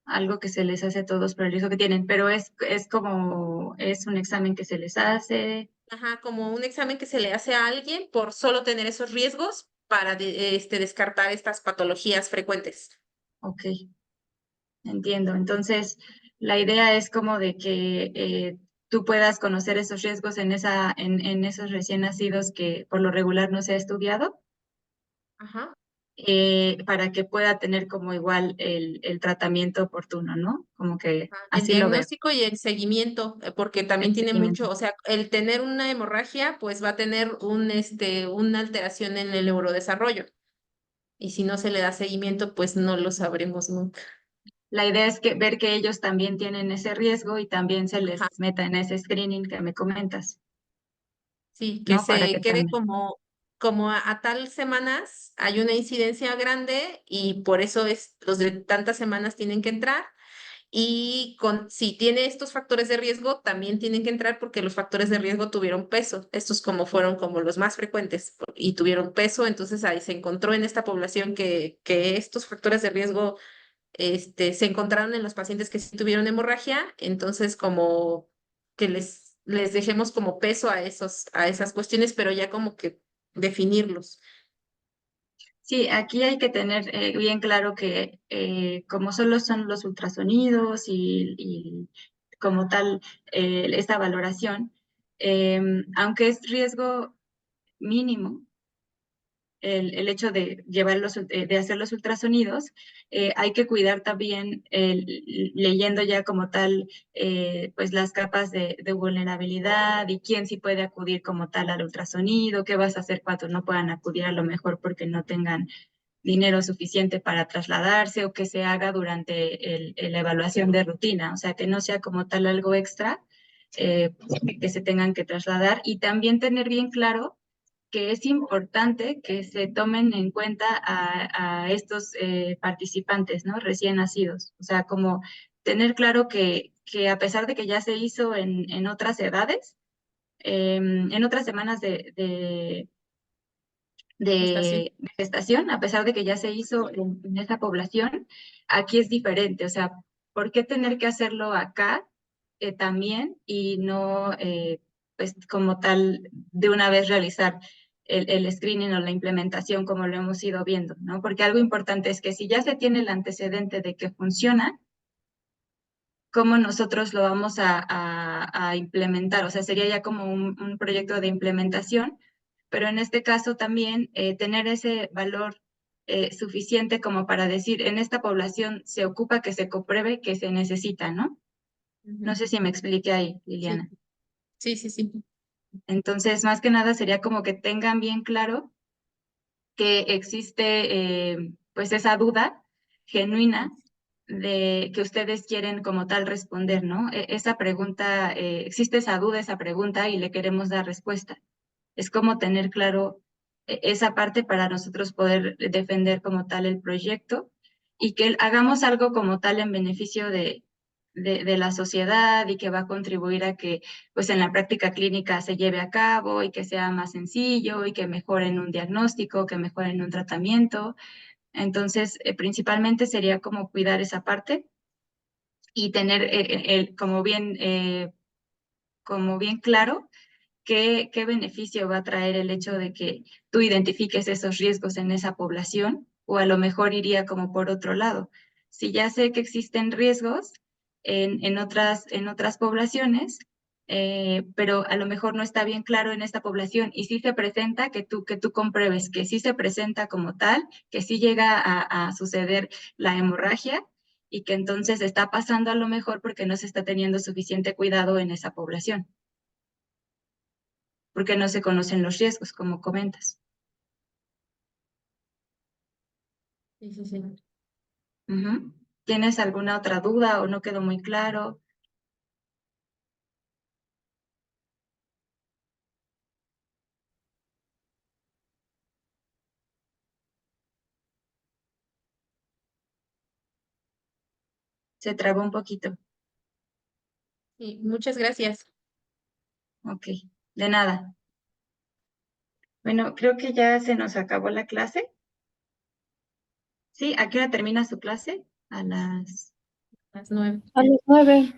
Algo que se les hace a todos por el riesgo que tienen, pero es como, es un examen que se les hace. Ajá, como un examen que se le hace a alguien por solo tener esos riesgos para descartar estas patologías frecuentes. Ok, entiendo. Entonces, la idea es como de que tú puedas conocer esos riesgos en esos recién nacidos que por lo regular no se ha estudiado, Ajá. para que pueda tener como igual el tratamiento oportuno, ¿no? Como que El así lo veo, diagnóstico y el seguimiento, porque el también tiene seguimiento. mucho, o sea, el tener una hemorragia, pues va a tener una alteración en el neurodesarrollo. Y si no se le da seguimiento, pues no lo sabremos nunca. La idea es que ver que ellos también tienen ese riesgo y también se les Ajá. meta en ese screening que me comentas, Sí, que ¿no? Para que se quede también. como a tal semanas hay una incidencia grande y por eso los de tantas semanas tienen que entrar. Y si tiene estos factores de riesgo, también tienen que entrar porque los factores de riesgo tuvieron peso. Estos fueron como los más frecuentes y tuvieron peso, entonces ahí se encontró en esta población que estos factores de riesgo se encontraron en los pacientes que sí tuvieron hemorragia, entonces como que les dejemos como peso a esas cuestiones, pero ya como que definirlos. Sí, aquí hay que tener bien claro que como solo son los ultrasonidos y como tal esta valoración, aunque es riesgo mínimo, el hecho de de hacer los ultrasonidos, hay que cuidar también, leyendo ya como tal, pues las capas de vulnerabilidad y quién sí puede acudir como tal al ultrasonido, qué vas a hacer cuando no puedan acudir a lo mejor porque no tengan dinero suficiente para trasladarse o que se haga durante la evaluación de rutina, o sea, que no sea como tal algo extra, que se tengan que trasladar y también tener bien claro que es importante que se tomen en cuenta a estos participantes, ¿no? Recién nacidos. O sea, como tener claro que a pesar de que ya se hizo en otras edades, en otras semanas Estación. de gestación, a pesar de que ya se hizo en esa población, aquí es diferente. O sea, ¿por qué tener que hacerlo acá también y no, pues como tal, de una vez realizar el screening o la implementación como lo hemos ido viendo, ¿no? Porque algo importante es que si ya se tiene el antecedente de que funciona, ¿cómo nosotros lo vamos a implementar? O sea, sería ya como un proyecto de implementación, pero en este caso también tener ese valor suficiente como para decir, en esta población se ocupa que se compruebe que se necesita, ¿no? No Ujú. sé si me expliqué ahí, Sí, Liliana. sí, sí, sí. Entonces, más que nada sería como que tengan bien claro que existe pues esa duda genuina de que ustedes quieren como tal responder, ¿no? Esa pregunta, existe esa duda, esa pregunta y le queremos dar respuesta. Es como tener claro esa parte para nosotros poder defender como tal el proyecto y que hagamos algo como tal en beneficio de la sociedad y que va a contribuir a que pues en la práctica clínica se lleve a cabo y que sea más sencillo y que mejoren un diagnóstico, que mejoren un tratamiento. Entonces, principalmente sería como cuidar esa parte y tener como bien claro qué beneficio va a traer el hecho de que tú identifiques esos riesgos en esa población o a lo mejor iría como por otro lado. Si ya sé que existen riesgos en otras poblaciones, pero a lo mejor no está bien claro en esta población y sí se presenta, que tú compruebes que sí se presenta como tal, que sí llega a suceder la hemorragia y que entonces está pasando a lo mejor porque no se está teniendo suficiente cuidado en esa población porque no se conocen los riesgos, como comentas. Sí, sí, sí. Ujú. ¿Tienes alguna otra duda o no quedó muy claro? Se trabó un poquito. Sí, muchas gracias. Ok, de nada. Bueno, creo que ya se nos acabó la clase. ¿Sí? ¿A qué hora termina su clase? Las 9. A las 9.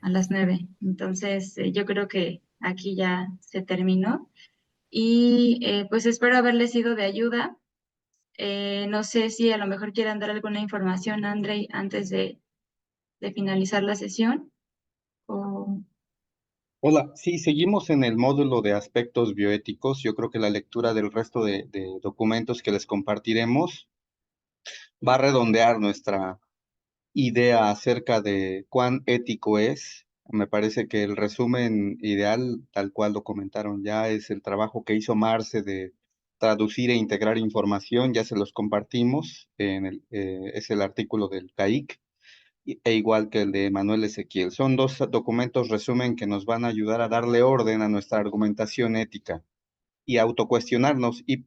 A las 9. Entonces, yo creo que aquí ya se terminó. Y pues espero haberles sido de ayuda. No sé si a lo mejor quieran dar alguna información, Andrei, antes de finalizar la sesión. O... Hola, sí, seguimos en el módulo de aspectos bioéticos. Yo creo que la lectura del resto de documentos que les compartiremos va a redondear nuestra idea acerca de cuán ético es. Me parece que el resumen ideal, tal cual lo comentaron ya, es el trabajo que hizo Marce de traducir e integrar información. Ya se los compartimos, es el artículo del CAIC. e igual que el de Manuel Ezequiel. Son dos documentos resumen que nos van a ayudar a darle orden a nuestra argumentación ética y autocuestionarnos y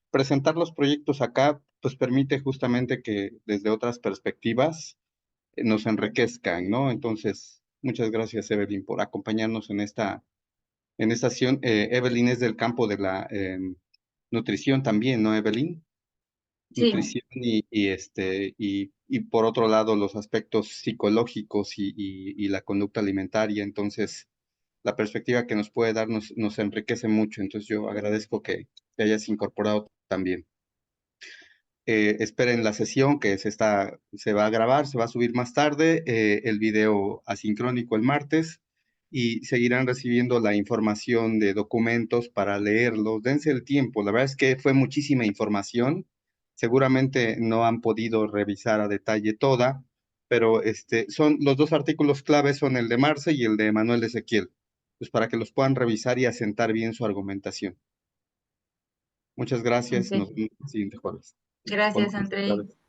presentar los proyectos acá, pues permite justamente que desde otras perspectivas nos enriquezcan, ¿no? Entonces, muchas gracias, Evelyn, por acompañarnos en esta sesión. Evelyn es del campo de la nutrición también, ¿no, Evelyn? Sí, Nutrición y por otro lado los aspectos psicológicos y la conducta alimentaria. Entonces, la perspectiva que nos puede dar nos enriquece mucho. Entonces, yo agradezco que te hayas incorporado también. Esperen la sesión que se va a grabar, se va a subir más tarde, el video asincrónico el martes, y seguirán recibiendo la información de documentos para leerlos. Dense el tiempo, la verdad es que fue muchísima información, seguramente no han podido revisar a detalle toda, pero son los dos artículos claves son el de Marce y el de Manuel Ezequiel, pues para que los puedan revisar y asentar bien su argumentación. Muchas gracias, nos ok. vemos el siguiente jueves. Gracias, Buenas Andrei. tardes.